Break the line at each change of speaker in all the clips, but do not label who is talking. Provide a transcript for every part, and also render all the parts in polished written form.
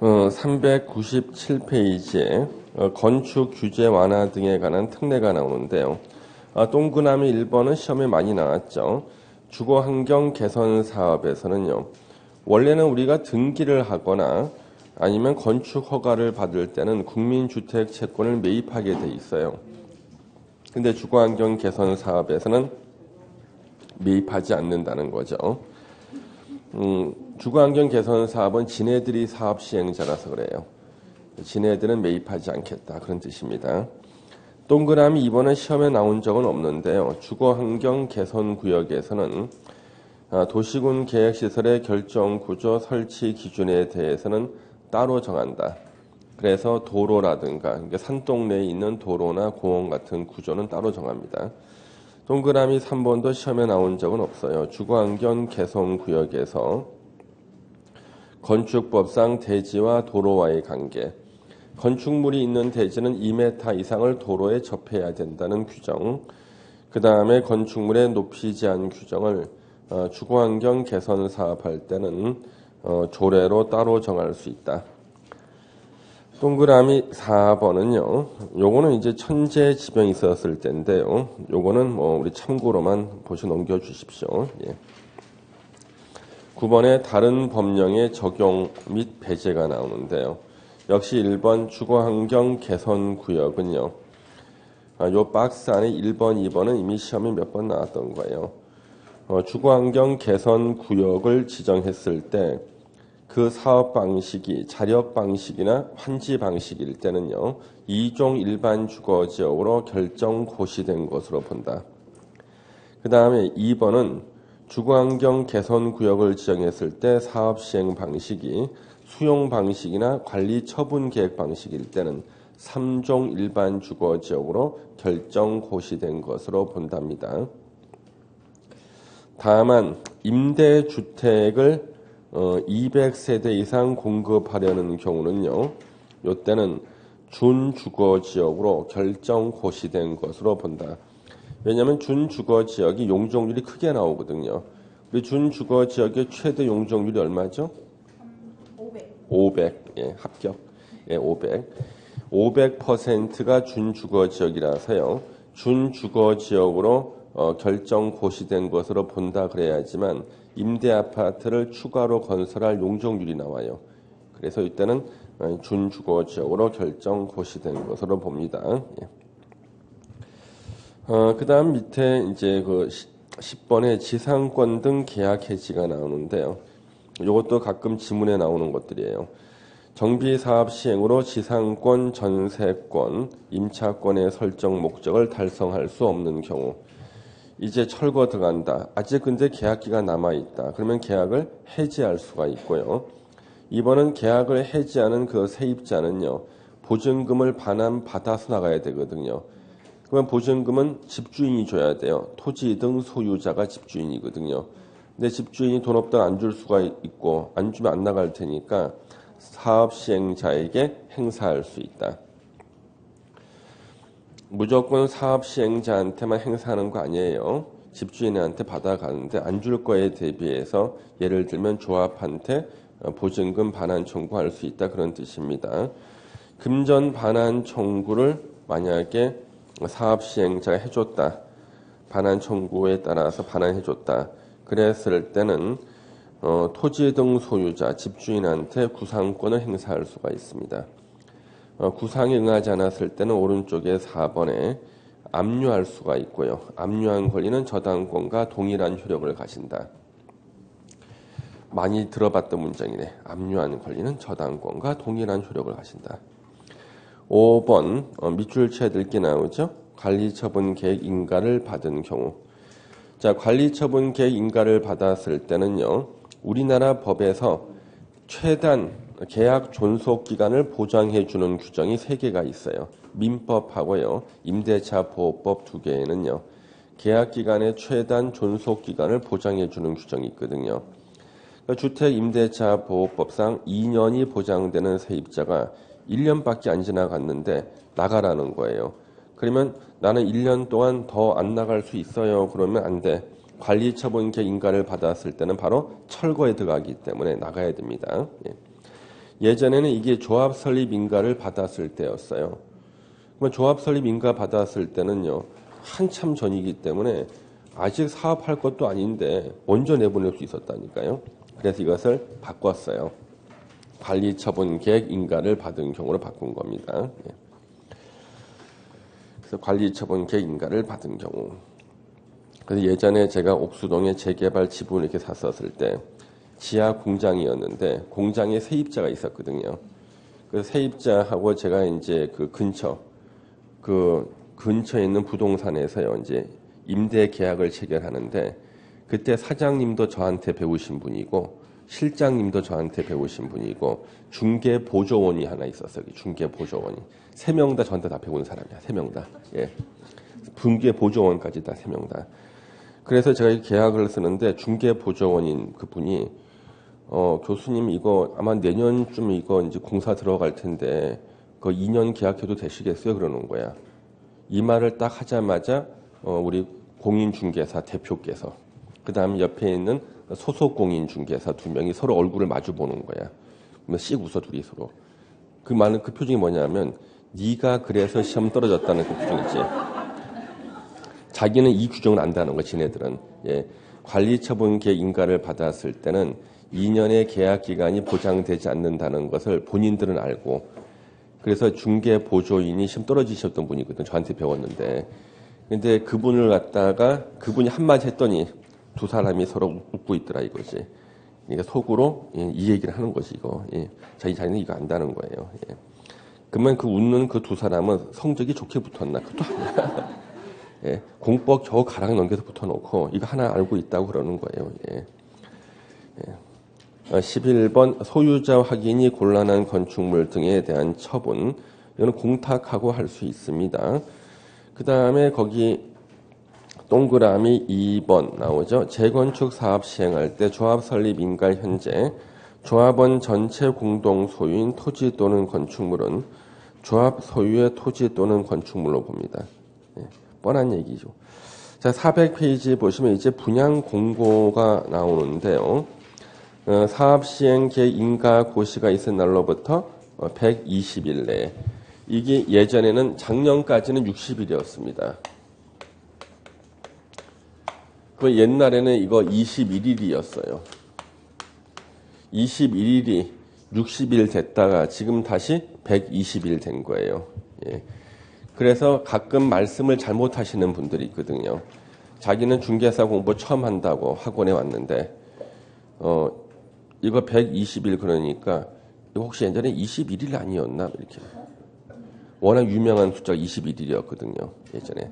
397페이지에 건축 규제 완화 등에 관한 특례가 나오는데요. 동그라미 1번은 시험에 많이 나왔죠. 주거환경 개선 사업에서는요. 원래는 우리가 등기를 하거나 아니면 건축 허가를 받을 때는 국민주택 채권을 매입하게 돼 있어요. 근데 주거환경 개선 사업에서는 매입하지 않는다는 거죠. 주거환경 개선 사업은 지네들이 사업 시행자라서 그래요. 지네들은 매입하지 않겠다 그런 뜻입니다. 동그라미 2번은 시험에 나온 적은 없는데요. 주거환경 개선 구역에서는 도시군 계획시설의 결정 구조 설치 기준에 대해서는 따로 정한다. 그래서 도로라든가 그러니까 산동네에 있는 도로나 공원 같은 구조는 따로 정합니다. 동그라미 3번도 시험에 나온 적은 없어요. 주거환경 개선 구역에서 건축법상 대지와 도로와의 관계, 건축물이 있는 대지는 2m 이상을 도로에 접해야 된다는 규정, 그 다음에 건축물의 높이 제한 규정을 주거환경 개선 사업할 때는 조례로 따로 정할 수 있다. 동그라미 4번은요. 요거는 이제 천재지변이 있었을 때인데요. 요거는 우리 참고로만 보시 넘겨 주십시오. 예. 9번에 다른 법령의 적용 및 배제가 나오는데요. 역시 1번 주거환경 개선 구역은요. 요 박스 안에 1번, 2번은 이미 시험에 몇 번 나왔던 거예요. 주거환경 개선 구역을 지정했을 때 그 사업 방식이 자력 방식이나 환지 방식일 때는요. 2종 일반 주거 지역으로 결정 고시된 것으로 본다. 그 다음에 2번은 주거환경 개선 구역을 지정했을 때 사업 시행 방식이 수용 방식이나 관리 처분 계획 방식일 때는 3종 일반 주거 지역으로 결정 고시된 것으로 본답니다. 다만 임대주택을 200세대 이상 공급하려는 경우는요. 이때는 준주거지역으로 결정 고시된 것으로 본다. 왜냐하면 준주거지역이 용적률이 크게 나오거든요. 우리 준주거지역의 최대 용적률이 얼마죠? 500. 예, 합격. 예, 500. 500%가 준주거지역이라서요. 준주거지역으로 결정 고시된 것으로 본다 그래야지만 임대아파트를 추가로 건설할 용적률이 나와요. 그래서 이때는 준주거지역으로 결정 고시된 것으로 봅니다. 예. 그 다음 밑에 이제 그 10번에 지상권 등 계약 해지가 나오는데요. 이것도 가끔 지문에 나오는 것들이에요. 정비사업 시행으로 지상권, 전세권, 임차권의 설정 목적을 달성할 수 없는 경우 이제 철거 들어간다. 아직 근데 계약기가 남아있다. 그러면 계약을 해지할 수가 있고요. 이번은 계약을 해지하는 그 세입자는요. 보증금을 반환 받아서 나가야 되거든요. 그러면 보증금은 집주인이 줘야 돼요. 토지 등 소유자가 집주인이거든요. 근데 집주인이 돈 없다 안 줄 수가 있고 안 주면 안 나갈 테니까 사업 시행자에게 행사할 수 있다. 무조건 사업 시행자한테만 행사하는 거 아니에요. 집주인한테 받아가는데 안 줄 거에 대비해서 예를 들면 조합한테 보증금 반환 청구할 수 있다 그런 뜻입니다. 금전 반환 청구를 만약에 사업 시행자가 해줬다. 반환 청구에 따라서 반환해줬다. 그랬을 때는 토지 등 소유자, 집주인한테 구상권을 행사할 수가 있습니다. 구상에 응하지 않았을 때는 오른쪽에 4번에 압류할 수가 있고요. 압류한 권리는 저당권과 동일한 효력을 가진다. 많이 들어봤던 문장이네. 압류한 권리는 저당권과 동일한 효력을 가진다. 5번 밑줄 쳐들기 나오죠. 관리처분 계획 인가를 받은 경우. 자, 관리처분 계획 인가를 받았을 때는요. 우리나라 법에서 최단 계약 존속 기간을 보장해 주는 규정이 3개가 있어요. 민법하고요. 임대차 보호법 2개에는요. 계약 기간의 최단 존속 기간을 보장해 주는 규정이 있거든요. 그러니까 주택 임대차 보호법상 2년이 보장되는 세입자가 1년밖에 안 지나갔는데 나가라는 거예요. 그러면 나는 1년 동안 더 안 나갈 수 있어요. 그러면 안 돼. 관리처분 계획 인가를 받았을 때는 바로 철거에 들어가기 때문에 나가야 됩니다. 예. 예전에는 이게 조합 설립 인가를 받았을 때였어요. 그러면 조합 설립 인가 받았을 때는요, 한참 전이기 때문에 아직 사업할 것도 아닌데 먼저 내보낼 수 있었다니까요. 그래서 이것을 바꿨어요. 관리처분 계획 인가를 받은 경우로 바꾼 겁니다. 그래서 관리처분 계획 인가를 받은 경우. 그래서 예전에 제가 옥수동에 재개발 지분을 이렇게 샀었을 때 지하 공장이었는데 공장에 세입자가 있었거든요. 그 세입자하고 제가 이제 그 근처에 있는 부동산에서요, 이제 임대 계약을 체결하는데 그때 사장님도 저한테 배우신 분이고 실장님도 저한테 배우신 분이고 중개 보조원이 하나 있었어요. 중개 보조원이 3명 다 저한테 다 배운 사람이야. 3명 다. 예. 중개 보조원까지 다 3명 다. 그래서 제가 이 계약을 쓰는데 중개 보조원인 그분이 교수님 이거 아마 내년쯤 이거 이제 공사 들어갈 텐데 그 2년 계약해도 되시겠어요? 그러는 거야. 이 말을 딱 하자마자 우리 공인중개사 대표께서 그다음 옆에 있는 소속 공인중개사 2명이 서로 얼굴을 마주 보는 거야. 그러면 씩 웃어 둘이 서로. 그 말은 그 표정이 뭐냐면 네가 그래서 시험 떨어졌다는 그 표정이지. 자기는 이 규정을 안다는 거, 지네들은. 예. 관리처분 계획 인가를 받았을 때는 2년의 계약 기간이 보장되지 않는다는 것을 본인들은 알고, 그래서 중개 보조인이 시험 떨어지셨던 분이거든. 저한테 배웠는데. 근데 그분을 갖다가 그분이 한마디 했더니 두 사람이 서로 웃고 있더라 이거지. 그러니까 속으로 이 얘기를 하는 거지 이거. 예. 자기는 이거 안다는 거예요. 예. 그러면 그 웃는 그 두 사람은 성적이 좋게 붙었나? 그것도 아니야. 예, 공법 겨우 가랑 넘겨서 붙어놓고 이거 하나 알고 있다고 그러는 거예요. 예. 11번 소유자 확인이 곤란한 건축물 등에 대한 처분. 이거는 공탁하고 할 수 있습니다. 그 다음에 거기 동그라미 2번 나오죠. 재건축 사업 시행할 때 조합 설립 인가 현재 조합원 전체 공동 소유인 토지 또는 건축물은 조합 소유의 토지 또는 건축물로 봅니다. 예. 뻔한 얘기죠. 자, 400페이지 보시면 이제 분양 공고가 나오는데요. 사업 시행 계획 인가 고시가 있은 날로부터 120일 내에. 이게 예전에는 작년까지는 60일이었습니다. 그 옛날에는 이거 21일이었어요. 21일이 60일 됐다가 지금 다시 120일 된 거예요. 예. 그래서 가끔 말씀을 잘못하시는 분들이 있거든요. 자기는 중개사 공부 처음 한다고 학원에 왔는데 이거 120일 그러니까 이거 혹시 예전에 21일 아니었나 이렇게. 워낙 유명한 숫자가 21일이었거든요. 예전에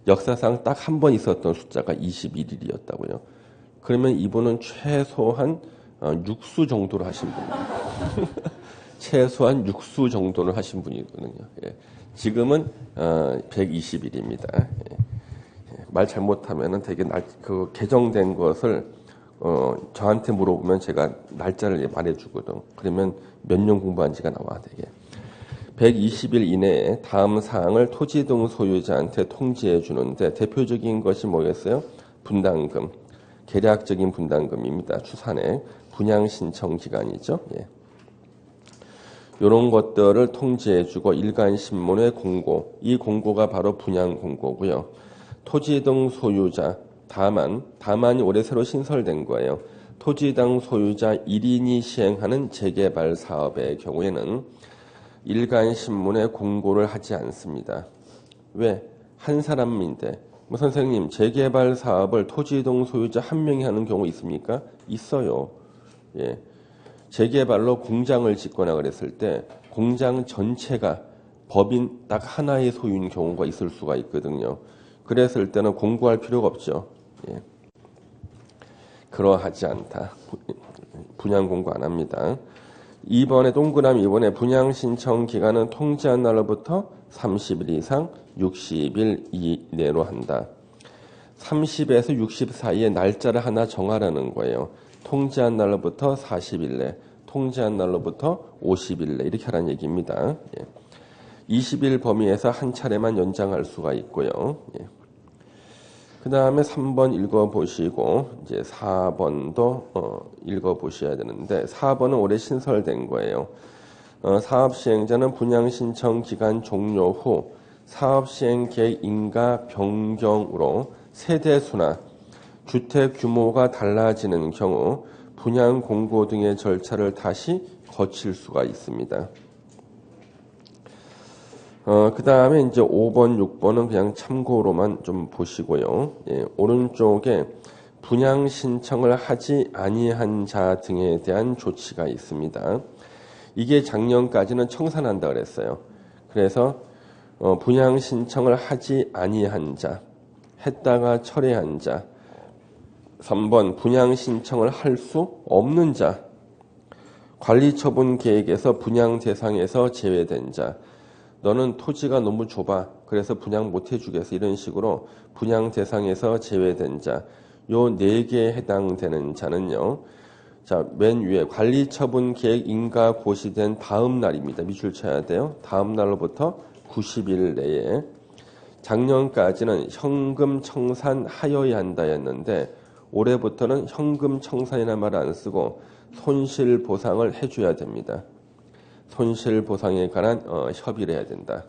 역사상 딱 한 번 있었던 숫자가 21일이었다고요. 그러면 이분은 최소한 6수 정도로 하신 분이에요. 최소한 6수 정도는 하신 분이거든요. 예. 지금은 120일입니다. 말 잘못하면은 되게 그 개정된 것을 저한테 물어보면 제가 날짜를 말해주거든. 그러면 몇 년 공부한지가 나와 되게. 120일 이내에 다음 사항을 토지 등 소유자한테 통지해 주는데 대표적인 것이 뭐겠어요? 분담금, 계략적인 분담금입니다. 추산액, 분양 신청 기간이죠. 예. 이런 것들을 통지해주고 일간신문의 공고, 이 공고가 바로 분양 공고고요. 토지 등 소유자, 다만이 올해 새로 신설된 거예요. 토지 등 소유자 1인이 시행하는 재개발 사업의 경우에는 일간신문에 공고를 하지 않습니다. 왜? 한 사람인데. 선생님, 재개발 사업을 토지 등 소유자 한 명이 하는 경우 있습니까? 있어요. 예. 재개발로 공장을 짓거나 그랬을 때 공장 전체가 법인 딱 하나의 소유인 경우가 있을 수가 있거든요. 그랬을 때는 공고할 필요가 없죠. 예. 그러하지 않다. 분양 공고 안 합니다. 2번에 동그라미 2번에 분양 신청 기간은 통지한 날로부터 30일 이상 60일 이내로 한다. 30에서 60 사이에 날짜를 하나 정하라는 거예요. 통지한 날로부터 40일 내, 통지한 날로부터 50일 내 이렇게 하라는 얘기입니다. 예. 20일 범위에서 한 차례만 연장할 수가 있고요. 예. 그 다음에 3번 읽어보시고 이제 4번도 읽어보셔야 되는데 4번은 올해 신설된 거예요. 사업시행자는 분양신청 기간 종료 후 사업시행 계획 인가 변경으로 세대수나 주택 규모가 달라지는 경우 분양 공고 등의 절차를 다시 거칠 수가 있습니다. 그 다음에 이제 5번, 6번은 그냥 참고로만 좀 보시고요. 예, 오른쪽에 분양 신청을 하지 아니한 자 등에 대한 조치가 있습니다. 이게 작년까지는 청산한다 그랬어요. 그래서 분양 신청을 하지 아니한 자, 했다가 철회한 자, 3번 분양 신청을 할 수 없는 자, 관리처분 계획에서 분양 대상에서 제외된 자, 너는 토지가 너무 좁아 그래서 분양 못 해주겠어 이런 식으로 분양 대상에서 제외된 자, 요 4개에 해당되는 자는요. 자, 맨 위에 관리처분 계획 인가 고시된 다음 날입니다. 밑줄 쳐야 돼요. 다음 날로부터 90일 내에 작년까지는 현금 청산하여야 한다였는데 올해부터는 현금 청산이라는 말을 안 쓰고 손실 보상을 해줘야 됩니다. 손실 보상에 관한 협의를 해야 된다.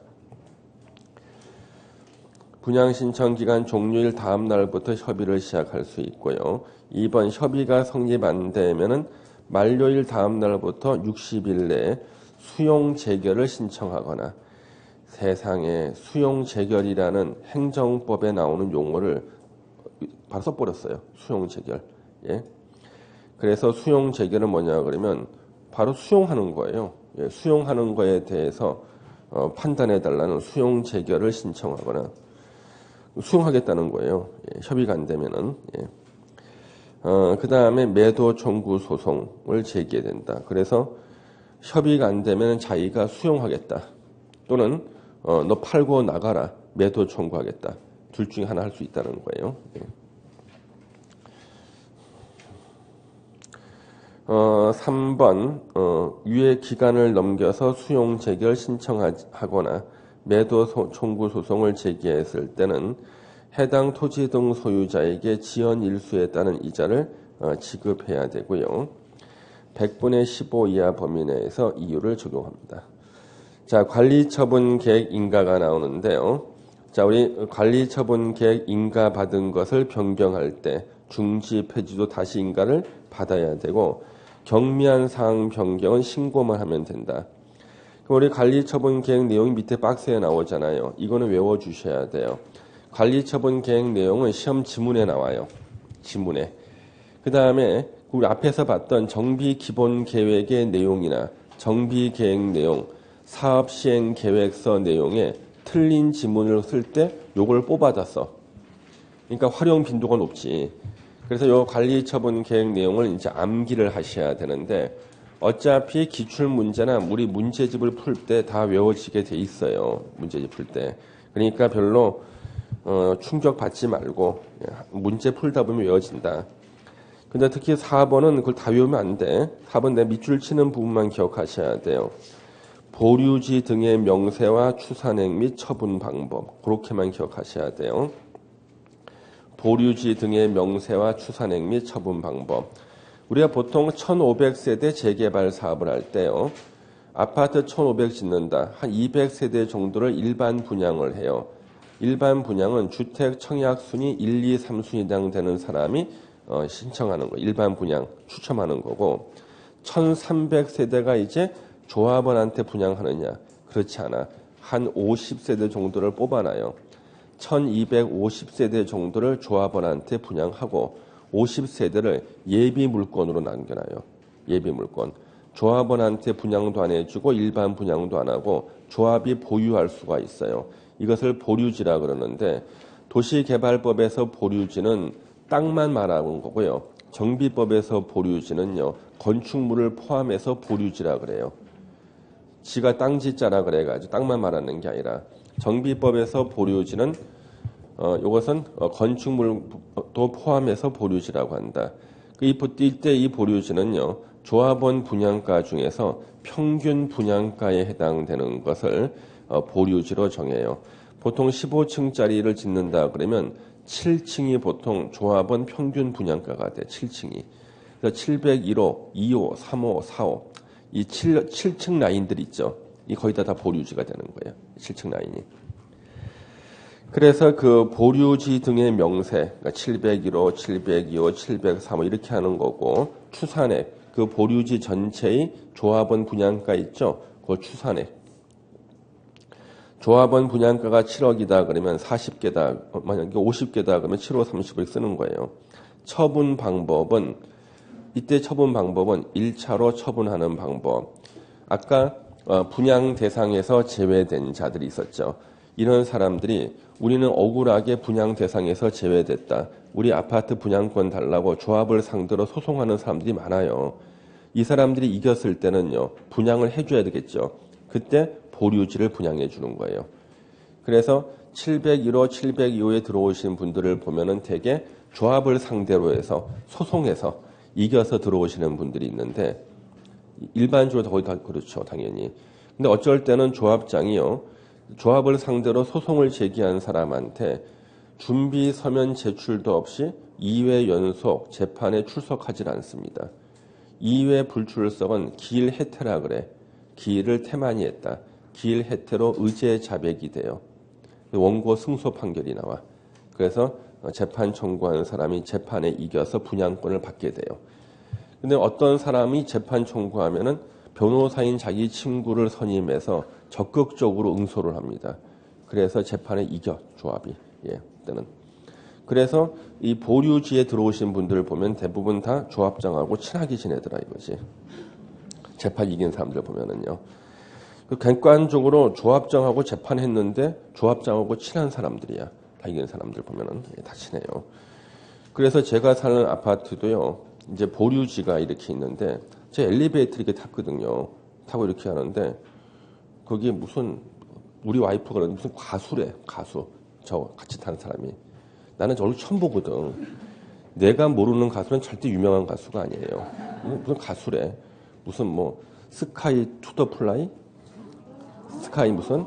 분양 신청 기간 종료일 다음 날부터 협의를 시작할 수 있고요. 2번 협의가 성립 안 되면은 만료일 다음 날부터 60일 내에 수용 재결을 신청하거나 세상에 수용 재결이라는 행정법에 나오는 용어를 바로 써버렸어요. 수용 재결. 예. 그래서 수용 재결은 뭐냐 그러면 바로 수용하는 거예요. 예. 수용하는 거에 대해서 판단해 달라는 수용 재결을 신청하거나 수용하겠다는 거예요. 예. 협의가 안 되면은. 예. 그 다음에 매도 청구 소송을 제기해야 된다. 그래서 협의가 안 되면 자기가 수용하겠다. 또는 너 팔고 나가라. 매도 청구하겠다. 둘 중에 하나 할 수 있다는 거예요. 예. 3번 유예 기간을 넘겨서 수용 재결 신청하거나 매도 청구 소송을 제기했을 때는 해당 토지 등 소유자에게 지연 일수에 따른 이자를 지급해야 되고요. 100분의 15 이하 범위 내에서 이유를 적용합니다. 자, 관리처분 계획 인가가 나오는데요. 자, 우리 관리처분 계획 인가 받은 것을 변경할 때 중지 폐지도 다시 인가를 받아야 되고 경미한 사항 변경은 신고만 하면 된다. 그럼 우리 관리처분 계획 내용이 밑에 박스에 나오잖아요. 이거는 외워주셔야 돼요. 관리처분 계획 내용은 시험 지문에 나와요. 지문에. 그 다음에 우리 앞에서 봤던 정비 기본 계획의 내용이나 정비 계획 내용, 사업 시행 계획서 내용에 틀린 지문을 쓸 때 요걸 뽑아다 써. 그러니까 활용 빈도가 높지. 그래서 요 관리처분 계획 내용을 이제 암기를 하셔야 되는데 어차피 기출 문제나 우리 문제집을 풀 때 다 외워지게 돼 있어요. 문제집 풀 때. 그러니까 별로 충격 받지 말고 문제 풀다 보면 외워진다. 근데 특히 4번은 그걸 다 외우면 안 돼. 4번 내 밑줄 치는 부분만 기억하셔야 돼요. 보류지 등의 명세와 추산액 및 처분 방법. 그렇게만 기억하셔야 돼요. 보류지 등의 명세와 추산액 및 처분 방법. 우리가 보통 1500세대 재개발 사업을 할 때요. 아파트 1500 짓는다. 한 200세대 정도를 일반 분양을 해요. 일반 분양은 주택 청약 순위 1, 2, 3순위 해당되는 사람이 신청하는 거. 일반 분양 추첨하는 거고 1300세대가 이제 조합원한테 분양하느냐. 그렇지 않아. 한 50세대 정도를 뽑아놔요. 1250세대 정도를 조합원한테 분양하고 50세대를 예비 물건으로 남겨놔요. 예비 물건. 조합원한테 분양도 안 해주고 일반 분양도 안 하고 조합이 보유할 수가 있어요. 이것을 보류지라 그러는데 도시개발법에서 보류지는 땅만 말하는 거고요. 정비법에서 보류지는요. 건축물을 포함해서 보류지라 그래요. 지가 땅지자라 그래가지고 땅만 말하는 게 아니라 정비법에서 보류지는 이것은 건축물도 포함해서 보류지라고 한다. 이때 이 보류지는요. 조합원 분양가 중에서 평균 분양가에 해당되는 것을 보류지로 정해요. 보통 15층짜리를 짓는다 그러면 7층이 보통 조합원 평균 분양가가 돼. 7층이. 그래서 701호, 2호, 3호, 4호 이 7층 라인들 있죠. 이 거의 다 보류지가 되는 거예요. 7층 라인이. 그래서 그 보류지 등의 명세, 그러니까 701호, 702호, 703호 이렇게 하는 거고, 추산액, 그 보류지 전체의 조합원 분양가 있죠. 그 추산액. 조합원 분양가가 7억이다 그러면 40개다, 만약에 50개다 그러면 7호 30을 쓰는 거예요. 처분 방법은, 이때 처분 방법은 1차로 처분하는 방법. 아까 분양 대상에서 제외된 자들이 있었죠. 이런 사람들이 우리는 억울하게 분양 대상에서 제외됐다. 우리 아파트 분양권 달라고 조합을 상대로 소송하는 사람들이 많아요. 이 사람들이 이겼을 때는요, 분양을 해줘야 되겠죠. 그때 보류지를 분양해 주는 거예요. 그래서 701호, 702호에 들어오신 분들을 보면은 대개 조합을 상대로 해서 소송해서 이겨서 들어오시는 분들이 있는데, 일반적으로 거의 다 그렇죠, 당연히. 근데 어쩔 때는 조합장이요, 조합을 상대로 소송을 제기한 사람한테 준비 서면 제출도 없이 2회 연속 재판에 출석하지 않습니다. 2회 불출석은 기일 해태라 그래. 기일을 태만히 했다. 기일 해태로 의제 자백이 돼요. 원고 승소 판결이 나와. 그래서 재판 청구하는 사람이 재판에 이겨서 분양권을 받게 돼요. 근데 어떤 사람이 재판 청구하면은 변호사인 자기 친구를 선임해서 적극적으로 응소를 합니다. 그래서 재판에 이겨, 조합이. 예, 때는. 그래서 이 보류지에 들어오신 분들을 보면 대부분 다 조합장하고 친하게 지내더라 이거지. 재판 이긴 사람들 보면은요. 객관적으로 조합장하고 재판했는데 조합장하고 친한 사람들이야. 다 이긴 사람들 보면은 다 친해요. 그래서 제가 사는 아파트도요, 이제 보류지가 이렇게 있는데, 제 엘리베이터 이렇게 탔거든요. 타고 이렇게 하는데, 거기 무슨, 우리 와이프가 그러는데 무슨 가수래, 가수. 저 같이 탄 사람이. 나는 저를 처음 보거든. 내가 모르는 가수는 절대 유명한 가수가 아니에요. 무슨 가수래. 무슨 뭐, 스카이 투더 플라이? 스카이 무슨?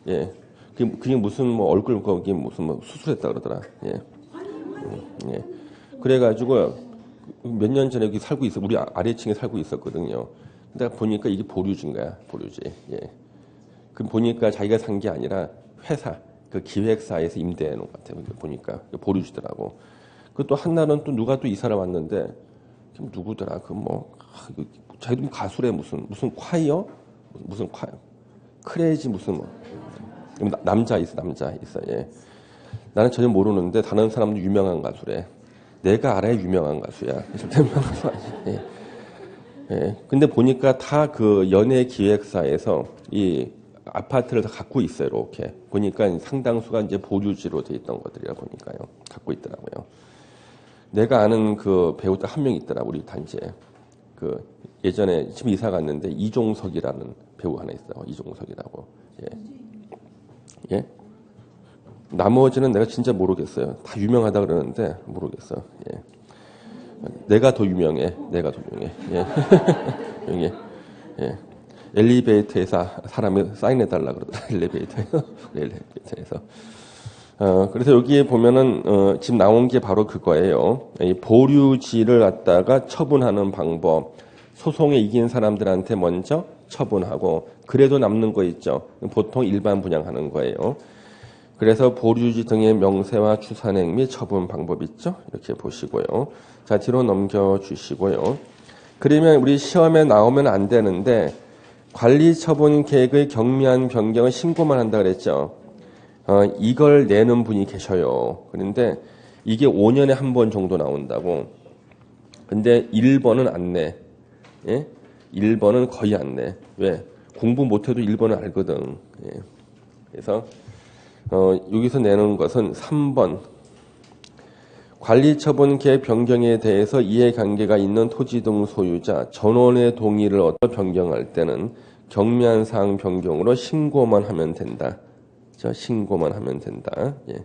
예. 그게 무슨 뭐 얼굴 거기 무슨 뭐 수술했다 그러더라. 예. 예. 그래가지고 몇 년 전에 여기 살고 있어. 우리 아래층에 살고 있었거든요. 근데 보니까 이게 보류지인 거야. 보류지. 예. 그 보니까 자기가 산 게 아니라 회사, 그 기획사에서 임대해 놓은 것 같아요. 보니까 보류지더라고. 그 또 한날은 또 누가 또 이사를 왔는데, 누구더라? 그 뭐, 자기도 가수래 무슨 콰이어? 무슨 콰이어? 크레이지 무슨 뭐. 남자 있어. 예. 나는 전혀 모르는데 다른 사람도 유명한 가수래. 내가 알아야 유명한 가수야. 절대 유명한 가수 아니지. 예. 예. 근데 보니까 다 그 연예 기획사에서 이 아파트를 다 갖고 있어요. 이렇게 보니까 상당수가 이제 보류지로 돼 있던 것들이라 보니까요. 갖고 있더라고요. 내가 아는 그 배우 한 명 있더라. 우리 단지에. 그 예전에 지금 이사 갔는데 이종석이라는 배우 하나 있어요. 이종석이라고. 예. 예? 나머지는 내가 진짜 모르겠어요. 다 유명하다 그러는데 모르겠어. 예. 내가 더 유명해. 예. 유명해. 예. 엘리베이터에서 사람이 사인해달라 그러더라. 엘리베이터에서. 그래서 여기에 보면은 지금 나온 게 바로 그거예요. 이 보류지를 갖다가 처분하는 방법. 소송에 이긴 사람들한테 먼저 처분하고 그래도 남는 거 있죠. 보통 일반 분양하는 거예요. 그래서 보류지 등의 명세와 추산액 및 처분 방법 있죠. 이렇게 보시고요. 자, 뒤로 넘겨주시고요. 그러면 우리 시험에 나오면 안 되는데 관리처분 계획의 경미한 변경은 신고만 한다 그랬죠. 이걸 내는 분이 계셔요. 그런데 이게 5년에 한 번 정도 나온다고. 근데 1번은 안 내. 예? 1번은 거의 안 내. 왜? 공부 못해도 1번은 알거든. 예. 그래서 여기서 내는 것은 3번. 관리처분 계획 변경에 대해서 이해관계가 있는 토지 등 소유자 전원의 동의를 얻어 변경할 때는 경미한 사항 변경으로 신고만 하면 된다. 신고만 하면 된다. 예.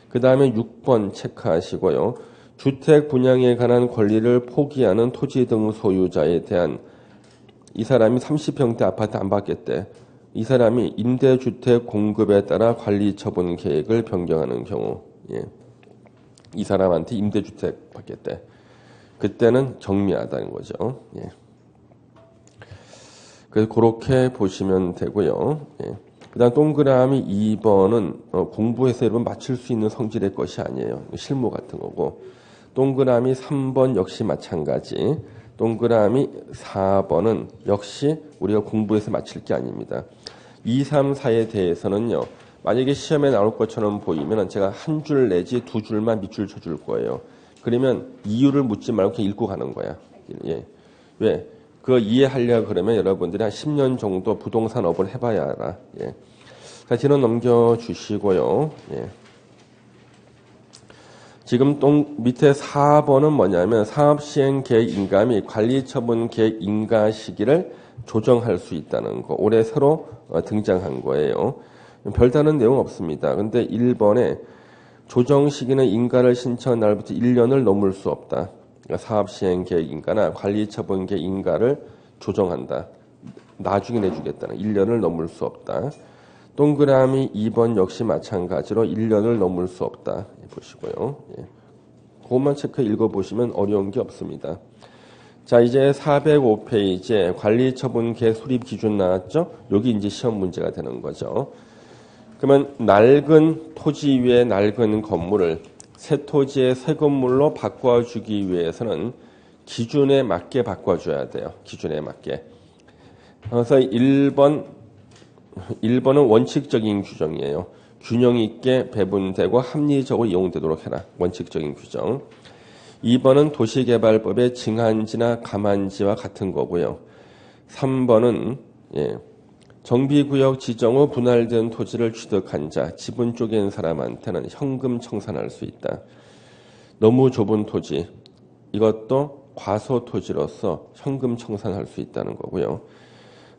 그 다음에 6번 체크하시고요. 주택 분양에 관한 권리를 포기하는 토지 등 소유자에 대한 이 사람이 30평대 아파트 안 받겠대. 이 사람이 임대주택 공급에 따라 관리처분 계획을 변경하는 경우. 예. 이 사람한테 임대주택 받겠대. 그때는 경미하다는 거죠. 예. 그래서 그렇게 보시면 되고요. 예. 그다음 동그라미 2번은 공부해서 여러분 맞출 수 있는 성질의 것이 아니에요. 실무 같은 거고. 동그라미 3번 역시 마찬가지. 동그라미 4번은 역시 우리가 공부해서 맞힐 게 아닙니다. 2, 3, 4에 대해서는요. 만약에 시험에 나올 것처럼 보이면 제가 한 줄 내지 두 줄만 밑줄 쳐줄 거예요. 그러면 이유를 묻지 말고 그냥 읽고 가는 거야. 예. 왜? 그거 이해하려고 그러면 여러분들이 한 10년 정도 부동산 업을 해봐야 알아. 예. 자, 뒤로 넘겨주시고요. 예. 지금 밑에 4번은 뭐냐면 사업시행 계획 인가 및 관리처분 계획 인가 시기를 조정할 수 있다는 거. 올해 새로 등장한 거예요. 별다른 내용 없습니다. 근데 1번에 조정 시기는 인가를 신청한 날부터 1년을 넘을 수 없다. 그러니까 사업시행 계획 인가나 관리처분 계획 인가를 조정한다. 나중에 내주겠다는 1년을 넘을 수 없다. 동그라미 2번 역시 마찬가지로 1년을 넘을 수 없다. 보시고요. 예. 그것만 체크 읽어보시면 어려운 게 없습니다. 자, 이제 405페이지에 관리처분 계획 수립 기준 나왔죠? 여기 이제 시험 문제가 되는 거죠. 그러면 낡은 토지 위에 낡은 건물을 새 토지의 새 건물로 바꿔주기 위해서는 기준에 맞게 바꿔줘야 돼요. 기준에 맞게. 그래서 1번은 원칙적인 규정이에요. 균형 있게 배분되고 합리적으로 이용되도록 해라. 원칙적인 규정. 2번은 도시개발법의 징한지나 감한지와 같은 거고요. 3번은 정비구역 지정 후 분할된 토지를 취득한 자, 지분 쪼갠 사람한테는 현금 청산할 수 있다. 너무 좁은 토지, 이것도 과소 토지로서 현금 청산할 수 있다는 거고요.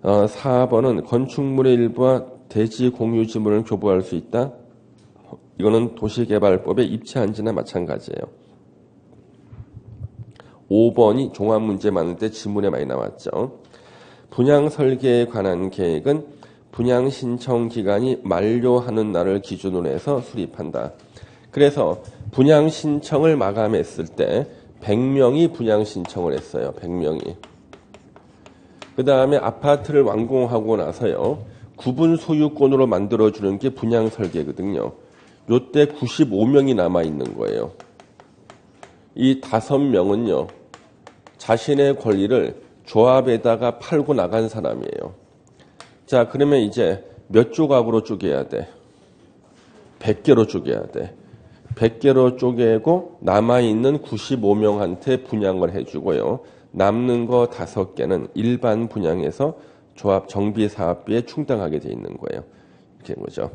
4번은 건축물의 일부와 대지 공유 지분을 교부할 수 있다. 이거는 도시개발법의 입체한지나 마찬가지예요. 5번이 종합문제 많을 때 지문에 많이 나왔죠. 분양 설계에 관한 계획은 분양 신청 기간이 만료하는 날을 기준으로 해서 수립한다. 그래서 분양 신청을 마감했을 때 100명이 분양 신청을 했어요. 100명이. 그 다음에 아파트를 완공하고 나서요. 구분 소유권으로 만들어주는 게 분양 설계거든요. 요때 95명이 남아있는 거예요. 이 5명은요. 자신의 권리를 조합에다가 팔고 나간 사람이에요. 자, 그러면 이제 몇 조각으로 쪼개야 돼? 100개로 쪼개야 돼. 100개로 쪼개고 남아있는 95명한테 분양을 해주고요. 남는 거 5개는 일반 분양에서 조합 정비 사업비에 충당하게 돼 있는 거예요. 이렇게 된 거죠.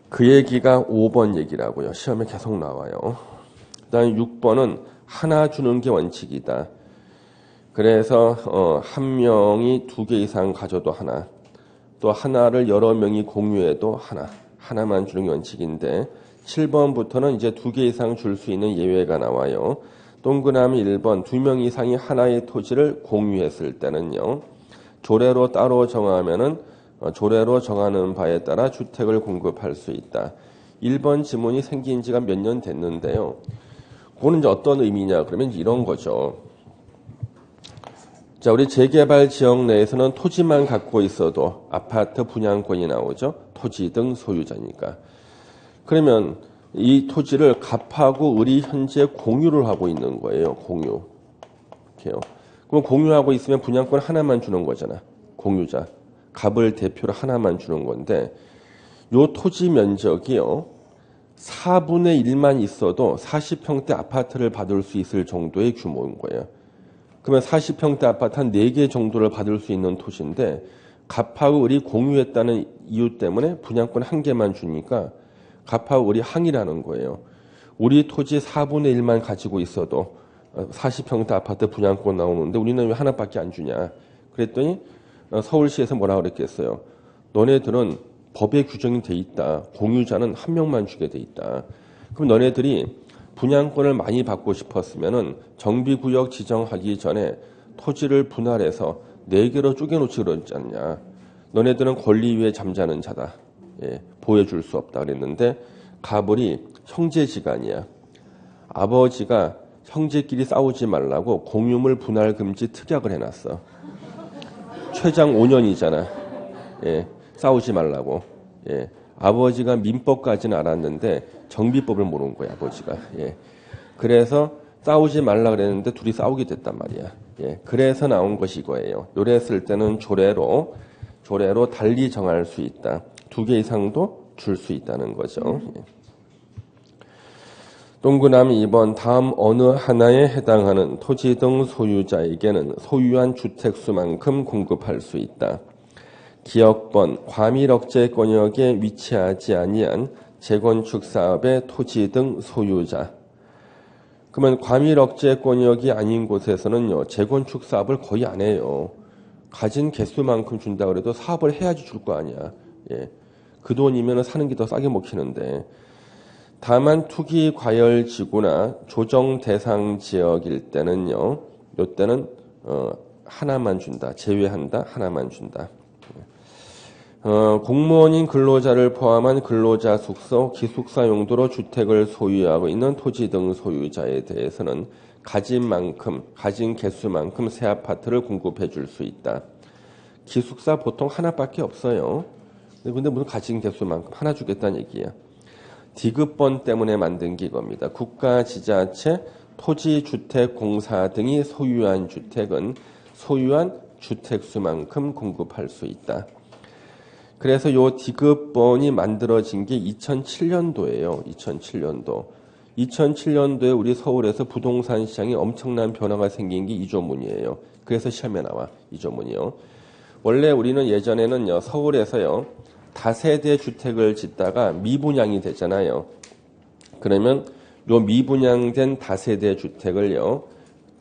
그 얘기가 5번 얘기라고요. 시험에 계속 나와요. 그다음에 6번은 하나 주는 게 원칙이다. 그래서 한 명이 2개 이상 가져도 하나, 또 하나를 여러 명이 공유해도 하나만 주는 게 원칙인데 7번부터는 이제 2개 이상 줄 수 있는 예외가 나와요. 동그라미 1번 2명 이상이 하나의 토지를 공유했을 때는요. 조례로 따로 정하면은 조례로 정하는 바에 따라 주택을 공급할 수 있다. 1번 지문이 생긴 지가 몇 년 됐는데요. 그거는 이제 어떤 의미냐 그러면 이런 거죠. 자, 우리 재개발 지역 내에서는 토지만 갖고 있어도 아파트 분양권이 나오죠. 토지 등 소유자니까. 그러면 이 토지를 갑하고 을이 현재 공유를 하고 있는 거예요. 공유. 이렇게요. 그럼 공유하고 있으면 분양권 하나만 주는 거잖아. 공유자. 갑을 대표로 하나만 주는 건데 요 토지 면적이요. 4분의 1만 있어도 40평대 아파트를 받을 수 있을 정도의 규모인 거예요. 그러면 40평대 아파트 한 4개 정도를 받을 수 있는 토지인데 갑하고 을이 공유했다는 이유 때문에 분양권 1개만 주니까 갑하고 을이 항의라는 거예요. 우리 토지 4분의 1만 가지고 있어도 40평대 아파트 분양권 나오는데 우리는 왜 하나밖에 안 주냐. 그랬더니 서울시에서 뭐라 그랬겠어요. 너네들은 법에 규정이 돼 있다. 공유자는 한 명만 주게 돼 있다. 그럼 너네들이 분양권을 많이 받고 싶었으면은 정비구역 지정하기 전에 토지를 분할해서 4개로 쪼개놓지 그러지 않냐. 너네들은 권리 위에 잠자는 자다. 보여줄 수 없다 그랬는데 갑을이 형제지간이야. 아버지가 형제끼리 싸우지 말라고 공유물 분할 금지 특약을 해놨어. 최장 5년이잖아. 예, 싸우지 말라고. 예, 아버지가 민법까지는 알았는데 정비법을 모르는 거야, 아버지가. 예, 그래서 싸우지 말라 그랬는데 둘이 싸우게 됐단 말이야. 예, 그래서 나온 것이 이거예요. 요래 쓸 때는 조례로 달리 정할 수 있다. 2개 이상도 줄 수 있다는 거죠. 예. 동그라미 2번 다음 어느 하나에 해당하는 토지 등 소유자에게는 소유한 주택수만큼 공급할 수 있다. 기역번 과밀억제권역에 위치하지 아니한 재건축 사업의 토지 등 소유자. 그러면 과밀억제권역이 아닌 곳에서는요, 재건축 사업을 거의 안 해요. 가진 개수만큼 준다 그래도 사업을 해야지 줄 거 아니야. 예. 그 돈이면 사는 게 더 싸게 먹히는데. 다만 투기 과열 지구나 조정 대상 지역일 때는요, 요때는 하나만 준다. 제외한다. 하나만 준다. 공무원인 근로자를 포함한 근로자 숙소, 기숙사 용도로 주택을 소유하고 있는 토지 등 소유자에 대해서는 가진 개수만큼 새 아파트를 공급해 줄 수 있다. 기숙사 보통 하나밖에 없어요. 근데 무슨 가진 개수만큼 하나 주겠다는 얘기야. 디귿번 때문에 만든 게 이겁니다. 국가, 지자체, 토지주택공사 등이 소유한 주택은 소유한 주택수만큼 공급할 수 있다. 그래서 요 디귿번이 만들어진 게 2007년도예요. 2007년도. 2007년도에 우리 서울에서 부동산 시장에 엄청난 변화가 생긴 게 이 조문이에요. 그래서 시험에 나와. 이 조문이요. 원래 우리는 예전에는요, 서울에서요, 다세대 주택을 짓다가 미분양이 되잖아요. 그러면 요 미분양된 다세대 주택을요,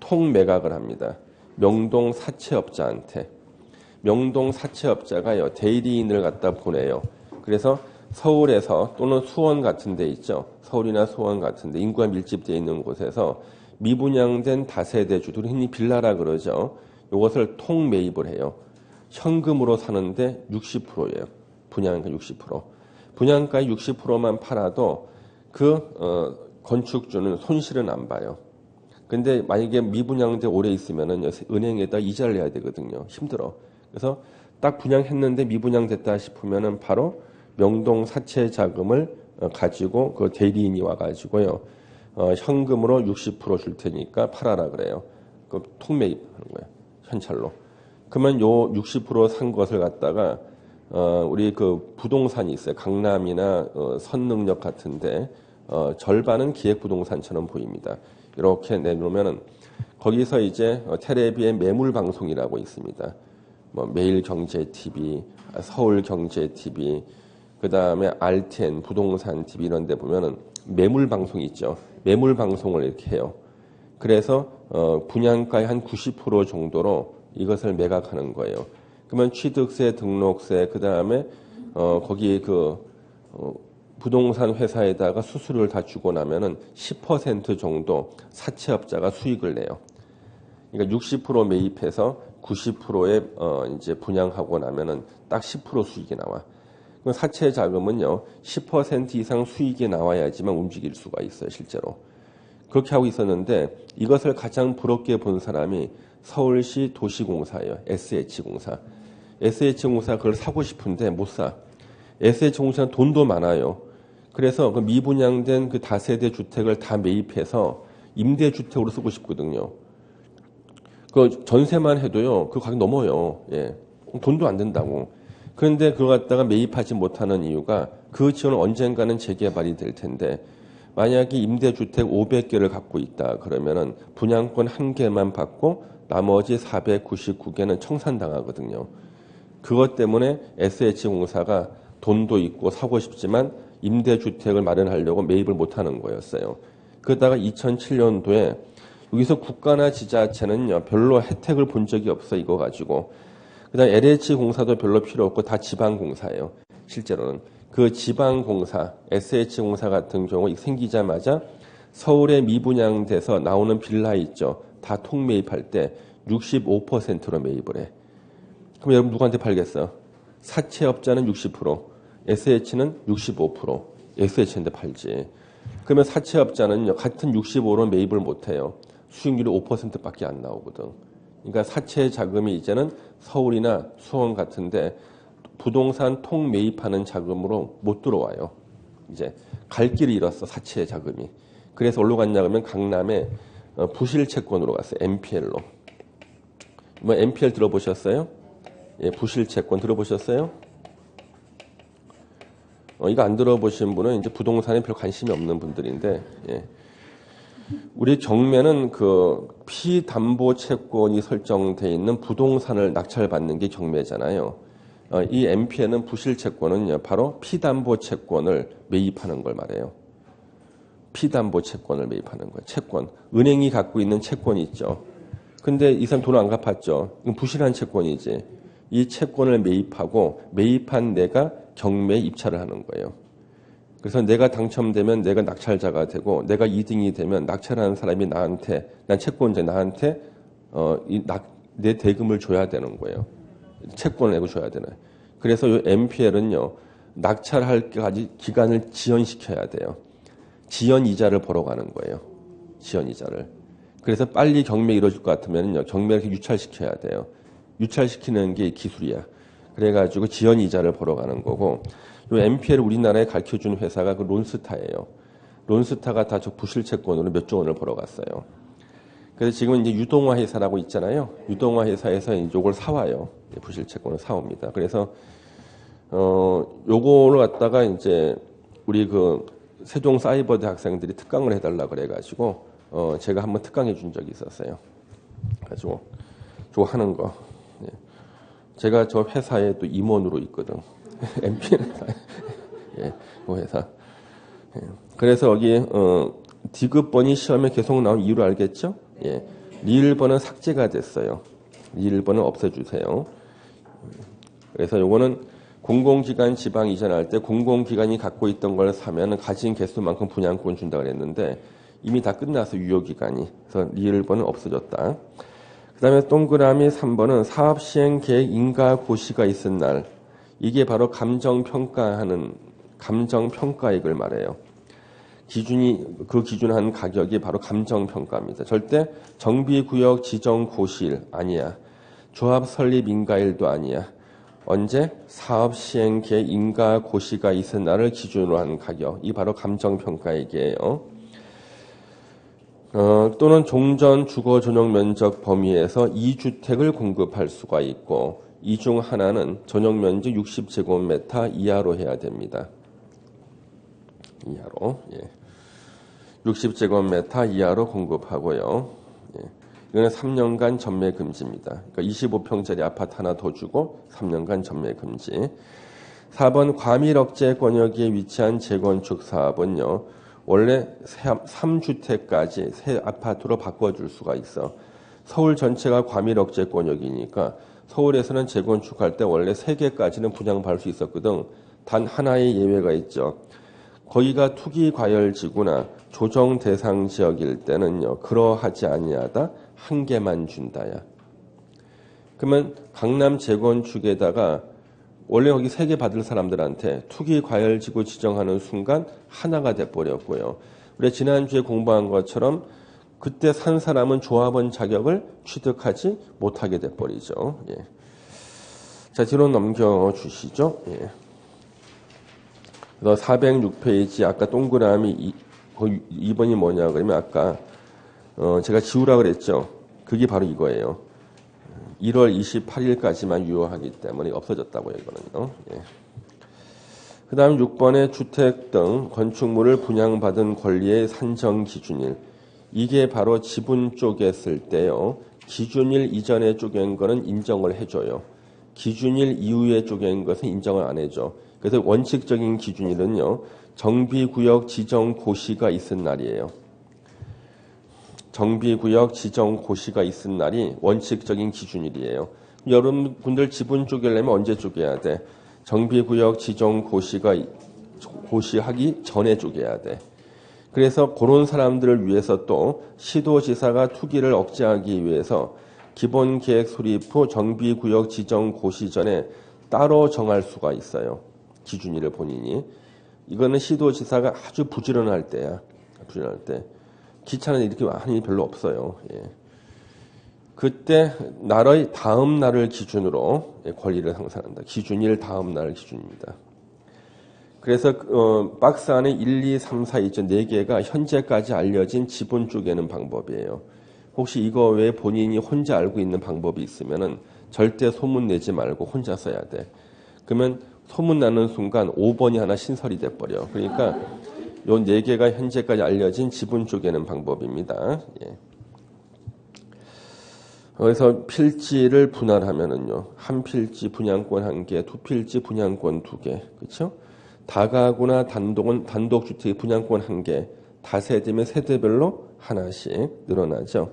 통매각을 합니다. 명동 사채업자한테. 명동 사채업자가요, 대리인을 갖다 보내요. 그래서 서울에서 또는 수원 같은 데 있죠. 서울이나 수원 같은 데 인구가 밀집되어 있는 곳에서 미분양된 다세대 주택을 흔히 빌라라 그러죠. 이것을 통매입을 해요. 현금으로 사는데 60%예요. 분양가 60%. 분양가의 60%만 팔아도 건축주는 손실은 안 봐요. 근데 만약에 미분양돼 오래 있으면은 은행에다 이자를 내야 되거든요. 힘들어. 그래서 딱 분양했는데 미분양됐다 싶으면은 바로 명동 사채 자금을 가지고 그 대리인이 와가지고요. 현금으로 60% 줄 테니까 팔아라 그래요. 그 통매입하는 거예요. 현찰로. 그러면 요 60% 산 것을 갖다가 우리 그 부동산이 있어요. 강남이나 선능력 같은데 절반은 기획부동산처럼 보입니다. 이렇게 내놓으면은 거기서 이제 텔레비의 매물 방송이라고 있습니다. 뭐 매일경제TV, 서울경제TV, 그 다음에 RTN 부동산 TV 이런 데 보면은 매물 방송이 있죠. 매물 방송을 이렇게 해요. 그래서 분양가의 한 90% 정도로 이것을 매각하는 거예요. 그러면 취득세, 등록세, 그 다음에 거기 부동산 회사에다가 수수료를 다 주고 나면은 10% 정도 사채업자가 수익을 내요. 그러니까 60% 매입해서 90%에 이제 분양하고 나면은 딱 10% 수익이 나와. 그럼 사채 자금은요 10% 이상 수익이 나와야지만 움직일 수가 있어요, 실제로. 그렇게 하고 있었는데 이것을 가장 부럽게 본 사람이 서울시 도시공사예요. SH공사. SH공사 그걸 사고 싶은데 못 사. SH공사는 돈도 많아요. 그래서 그 미분양된 그 다세대 주택을 다 매입해서 임대주택으로 쓰고 싶거든요. 그 전세만 해도요, 그 가격 넘어요. 예. 돈도 안 된다고. 그런데 그걸 갖다가 매입하지 못하는 이유가 그 지역은 언젠가는 재개발이 될 텐데 만약에 임대주택 500개를 갖고 있다 그러면은 분양권 1개만 받고 나머지 499개는 청산당하거든요. 그것 때문에 SH공사가 돈도 있고 사고 싶지만 임대주택을 마련하려고 매입을 못하는 거였어요. 그러다가 2007년도에 여기서 국가나 지자체는요 별로 혜택을 본 적이 없어 이거 가지고. 그다음 LH공사도 별로 필요 없고 다 지방공사예요. 실제로는 그 지방공사, SH공사 같은 경우 생기자마자 서울에 미분양돼서 나오는 빌라 있죠. 다 통매입할 때 65%로 매입을 해. 그럼 여러분 누구한테 팔겠어? 사채업자는 60%, SH는 65%, SH한테 팔지. 그러면 사채업자는요 같은 65로 매입을 못해요. 수익률이 5%밖에 안 나오거든. 그러니까 사채 자금이 이제는 서울이나 수원 같은데 부동산 통 매입하는 자금으로 못 들어와요. 이제 갈 길을 잃었어, 사채 자금이. 그래서 어디로 갔냐 그러면 강남에 부실 채권으로 갔어요. MPL로. 뭐 MPL 들어보셨어요? 예, 부실 채권 들어보셨어요? 이거 안 들어보신 분은 이제 부동산에 별 관심이 없는 분들인데, 예. 우리 경매는 그 피담보 채권이 설정돼 있는 부동산을 낙찰받는 게 경매잖아요. 이 MPL은 부실 채권은요, 바로 피담보 채권을 매입하는 걸 말해요. 피담보 채권을 매입하는 거예요. 채권. 은행이 갖고 있는 채권이 있죠. 근데 이 사람 돈을 안 갚았죠. 이건 부실한 채권이지. 이 채권을 매입하고 매입한 내가 경매에 입찰을 하는 거예요. 그래서 내가 당첨되면 내가 낙찰자가 되고 내가 2등이 되면 낙찰하는 사람이 나한테, 난 채권자 나한테 내 대금을 줘야 되는 거예요. 채권을 내고 줘야 되는. 그래서 이 MPL은요. 낙찰할 때까지 기간을 지연시켜야 돼요. 지연 이자를 벌어 가는 거예요. 지연 이자를. 그래서 빨리 경매 이루어질 것 같으면요. 경매를 유찰시켜야 돼요. 유찰시키는 게 기술이야. 그래가지고 지연 이자를 벌어 가는 거고, 이 MPL을 우리나라에 가르쳐준 회사가 그 론스타예요. 론스타가 다 저 부실 채권으로 몇 조 원을 벌어갔어요. 그래서 지금 이제 유동화 회사라고 있잖아요. 유동화 회사에서 이걸 사와요. 부실 채권을 사옵니다. 그래서 요거를 갖다가 이제 우리 그 세종 사이버대 학생들이 특강을 해달라 그래가지고 제가 한번 특강해 준 적이 있었어요. 가지고 저거 하는 거. 예. 제가 저 회사에 또 임원으로 있거든. MPL 회사. 예, 그 회사. 예. 그래서 여기 디귿번이 시험에 계속 나온 이유를 알겠죠? 예. 리을번은 삭제가 됐어요. 리을번은 없애주세요. 그래서 요거는 공공기관 지방 이전할 때 공공기관이 갖고 있던 걸 사면 가진 개수만큼 분양권 준다 그랬는데 이미 다 끝나서 유효기간이. 그래서 리을번은 없어졌다. 그 다음에 동그라미 3번은 사업시행계획 인가고시가 있은 날. 이게 바로 감정평가하는 감정평가액을 말해요. 그 기준한 가격이 바로 감정평가입니다. 절대 정비구역 지정고시일 아니야. 조합 설립 인가일도 아니야. 언제? 사업시행계획 인가고시가 있은 날을 기준으로 한 가격. 이 바로 감정평가액이에요. 또는 종전 주거 전용 면적 범위에서 2주택을 공급할 수가 있고 이 중 하나는 전용 면적 60제곱미터 이하로 해야 됩니다. 이하로. 예. 60제곱미터 이하로 공급하고요. 예. 이거는 3년간 전매 금지입니다. 그러니까 25평짜리 아파트 하나 더 주고 3년간 전매 금지. 4번 과밀 억제 권역에 위치한 재건축 사업은요. 원래 3주택까지 새 아파트로 바꿔줄 수가 있어. 서울 전체가 과밀 억제 권역이니까 서울에서는 재건축할 때 원래 3개까지는 분양받을 수 있었거든. 단 하나의 예외가 있죠. 거기가 투기 과열지구나 조정 대상 지역일 때는요. 그러하지 아니하다 1개만 준다야. 그러면 강남 재건축에다가 원래 거기 3개 받을 사람들한테 투기 과열지구 지정하는 순간 하나가 돼버렸고요. 우리 지난주에 공부한 것처럼 그때 산 사람은 조합원 자격을 취득하지 못하게 돼버리죠. 예. 자, 뒤로 넘겨주시죠. 예. 그래서 406페이지 아까 동그라미 2번이 뭐냐 그러면 아까 제가 지우라 그랬죠. 그게 바로 이거예요. 1월 28일까지만 유효하기 때문에 없어졌다고요. 이거는요. 예. 그 다음 6번에 주택 등 건축물을 분양받은 권리의 산정 기준일. 이게 바로 지분 쪼갰을 때요. 기준일 이전에 쪼갠 거는 인정을 해줘요. 기준일 이후에 쪼갠 것은 인정을 안 해줘. 그래서 원칙적인 기준일은요. 정비구역 지정 고시가 있은 날이에요. 정비구역 지정 고시가 있은 날이 원칙적인 기준일이에요. 여러분들 지분 쪼개려면 언제 쪼개야 돼? 정비구역 지정 고시하기 전에 쪼개야 돼. 그래서 그런 사람들을 위해서 또 시도지사가 투기를 억제하기 위해서 기본계획 수립 후 정비구역 지정 고시 전에 따로 정할 수가 있어요. 기준일을 본인이. 이거는 시도지사가 아주 부지런할 때야. 부지런할 때. 기차는 이렇게 많이 별로 없어요. 예. 그때 날의 다음 날을 기준으로 권리를 상산한다. 기준일 다음 날 기준입니다. 그래서 박스 안에 1, 2, 3, 4 있죠. 4개가 현재까지 알려진 지분 쪼개는 방법이에요. 혹시 이거 외에 본인이 혼자 알고 있는 방법이 있으면은 절대 소문 내지 말고 혼자 써야 돼. 그러면 소문 나는 순간 5번이 하나 신설이 돼버려. 그러니까 요 4개가 현재까지 알려진 지분 쪼개는 방법입니다. 예. 그래서 필지를 분할하면은요. 한 필지 분양권 1개, 두 필지 분양권 2개. 그렇죠? 다가구나 단독은 단독주택 분양권 1개, 다세대면 세대별로 하나씩 늘어나죠.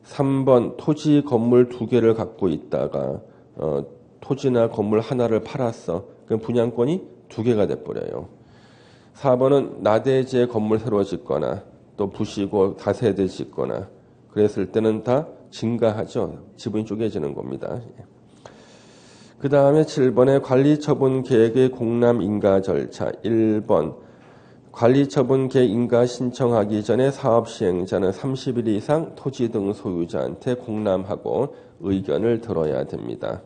3번 토지 건물 2개를 갖고 있다가 토지나 건물 하나를 팔았어. 그럼 분양권이 2개가 돼버려요. 4번은 나대지에 건물 새로 짓거나 또 부시고 다세대 짓거나 그랬을 때는 다 증가하죠. 지분이 쪼개지는 겁니다. 그 다음에 7번에 관리처분 계획의 공람 인가 절차. 1번 관리처분 계획 인가 신청하기 전에 사업시행자는 30일 이상 토지 등 소유자한테 공람하고 의견을 들어야 됩니다.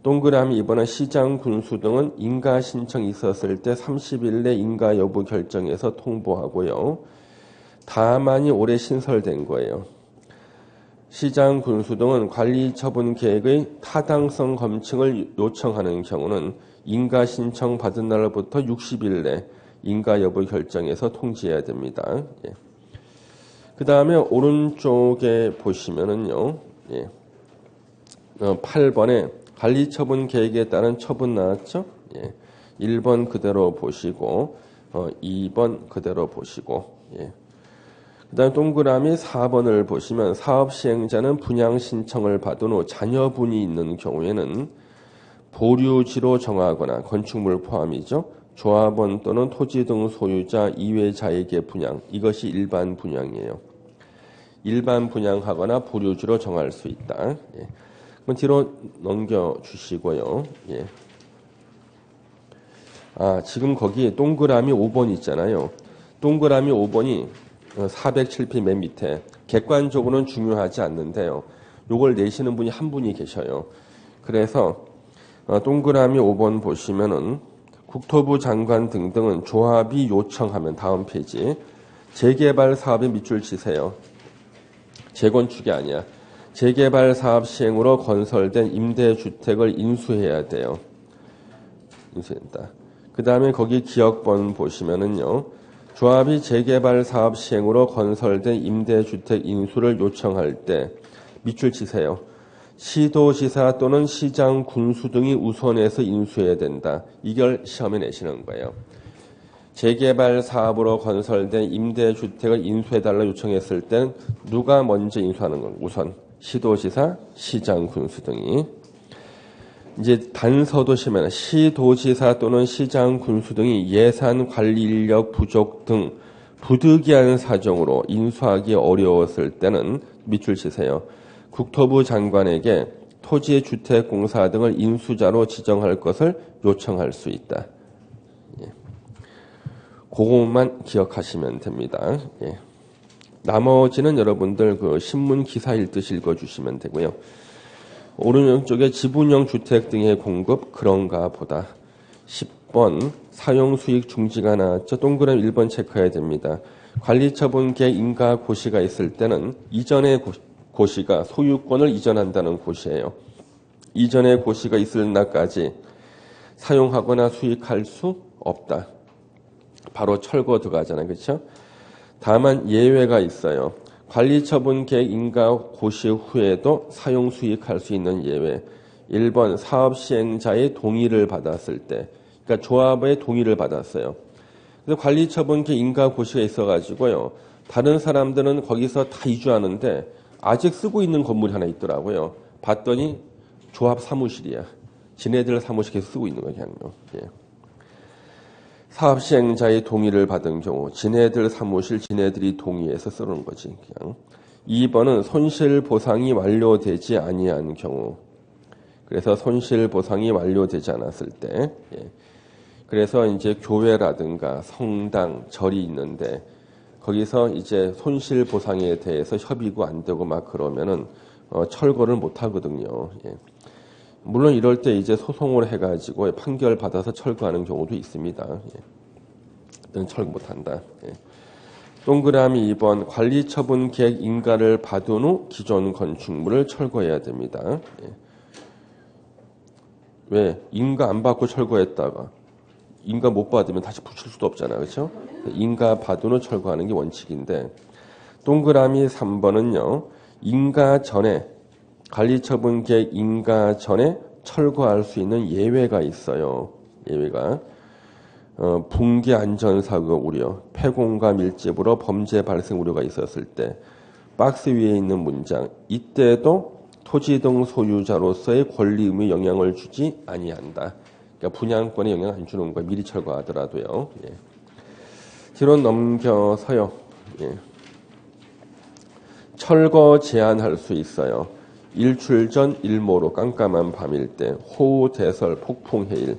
동그라미 2번은 시장 군수 등은 인가 신청이 있었을 때 30일 내 인가 여부 결정해서 통보하고요. 다만이 올해 신설된 거예요. 시장 군수 등은 관리처분 계획의 타당성 검증을 요청하는 경우는 인가 신청 받은 날로부터 60일 내 인가 여부 결정해서 통지해야 됩니다. 예. 그 다음에 오른쪽에 보시면은요, 예. 8번에 관리처분 계획에 따른 처분 나왔죠? 예. 1번 그대로 보시고, 2번 그대로 보시고, 예. 그 다음에 동그라미 4번을 보시면 사업시행자는 분양 신청을 받은 후 자녀분이 있는 경우에는 보류지로 정하거나 건축물 포함이죠. 조합원 또는 토지 등 소유자 이외자에게 분양. 이것이 일반 분양이에요. 일반 분양하거나 보류지로 정할 수 있다. 예. 그럼 뒤로 넘겨주시고요. 예. 지금 거기 동그라미 5번 있잖아요. 동그라미 5번이 407피 맨 밑에 객관적으로는 중요하지 않는데요. 요걸 내시는 분이 한 분이 계셔요. 그래서 동그라미 5번 보시면은 국토부 장관 등등은 조합이 요청하면 다음 페이지 재개발 사업에 밑줄 치세요. 재건축이 아니야. 재개발 사업 시행으로 건설된 임대주택을 인수해야 돼요. 인수된다. 그 다음에 거기 기억번 보시면은요. 조합이 재개발 사업 시행으로 건설된 임대주택 인수를 요청할 때 밑줄 치세요. 시도지사 또는 시장 군수 등이 우선해서 인수해야 된다. 이걸 시험에 내시는 거예요. 재개발 사업으로 건설된 임대주택을 인수해달라 요청했을 땐 누가 먼저 인수하는 건 우선 시도지사, 시장 군수 등이. 이제 단서도 시면 시도지사 또는 시장 군수 등이 예산 관리 인력 부족 등 부득이한 사정으로 인수하기 어려웠을 때는 밑줄 치세요. 국토부 장관에게 토지주택공사 등을 인수자로 지정할 것을 요청할 수 있다. 예. 그것만 기억하시면 됩니다. 예. 나머지는 여러분들 그 신문 기사 읽듯이 읽어주시면 되고요. 오른쪽에 지분형 주택 등의 공급 그런가 보다. 10번 사용수익 중지가 나왔죠. 동그라미 1번 체크해야 됩니다. 관리처분 계획 인가 고시가 있을 때는 이전의 고시가 소유권을 이전한다는 고시예요. 이전의 고시가 있을 날까지 사용하거나 수익할 수 없다. 바로 철거 들어가잖아요. 그렇죠? 다만 예외가 있어요. 관리처분 계획 인가 고시 후에도 사용 수익할 수 있는 예외. 1번 사업 시행자의 동의를 받았을 때. 그러니까 조합의 동의를 받았어요. 그래서 관리처분 계획 인가 고시가 있어가지고요. 다른 사람들은 거기서 다 이주하는데 아직 쓰고 있는 건물이 하나 있더라고요. 봤더니 조합 사무실이야. 지네들 사무실 계속 쓰고 있는 거예요. 그냥. 예. 사업 시행자의 동의를 받은 경우 지네들 사무실 지네들이 동의해서 쓰는 거지. 그냥. 2번은 손실 보상이 완료되지 아니한 경우. 그래서 손실 보상이 완료되지 않았을 때. 예. 그래서 이제 교회라든가 성당, 절이 있는데 거기서 이제 손실 보상에 대해서 협의가 안 되고 막 그러면은 철거를 못 하거든요. 예. 물론 이럴 때 이제 소송을 해가지고 판결 받아서 철거하는 경우도 있습니다. 예. 철거 못 한다. 예. 동그라미 2번 관리처분 계획 인가를 받은 후 기존 건축물을 철거해야 됩니다. 예. 왜? 인가 안 받고 철거했다가 인가 못 받으면 다시 붙일 수도 없잖아요. 그렇죠? 인가 받은 후 철거하는 게 원칙인데 동그라미 3번은요. 인가 전에 관리처분 계획 인가 전에 철거할 수 있는 예외가 있어요. 예외가 붕괴 안전사고 우려, 폐공과 밀집으로 범죄 발생 우려가 있었을 때 박스 위에 있는 문장 이때도 토지 등 소유자로서의 권리 의무에 영향을 주지 아니한다. 그러니까 분양권에 영향 안 주는 거야. 미리 철거하더라도요. 예. 뒤로 넘겨서요. 예. 철거 제한할 수 있어요. 일출 전 일모로 깜깜한 밤일 때, 호우, 대설, 폭풍, 해일,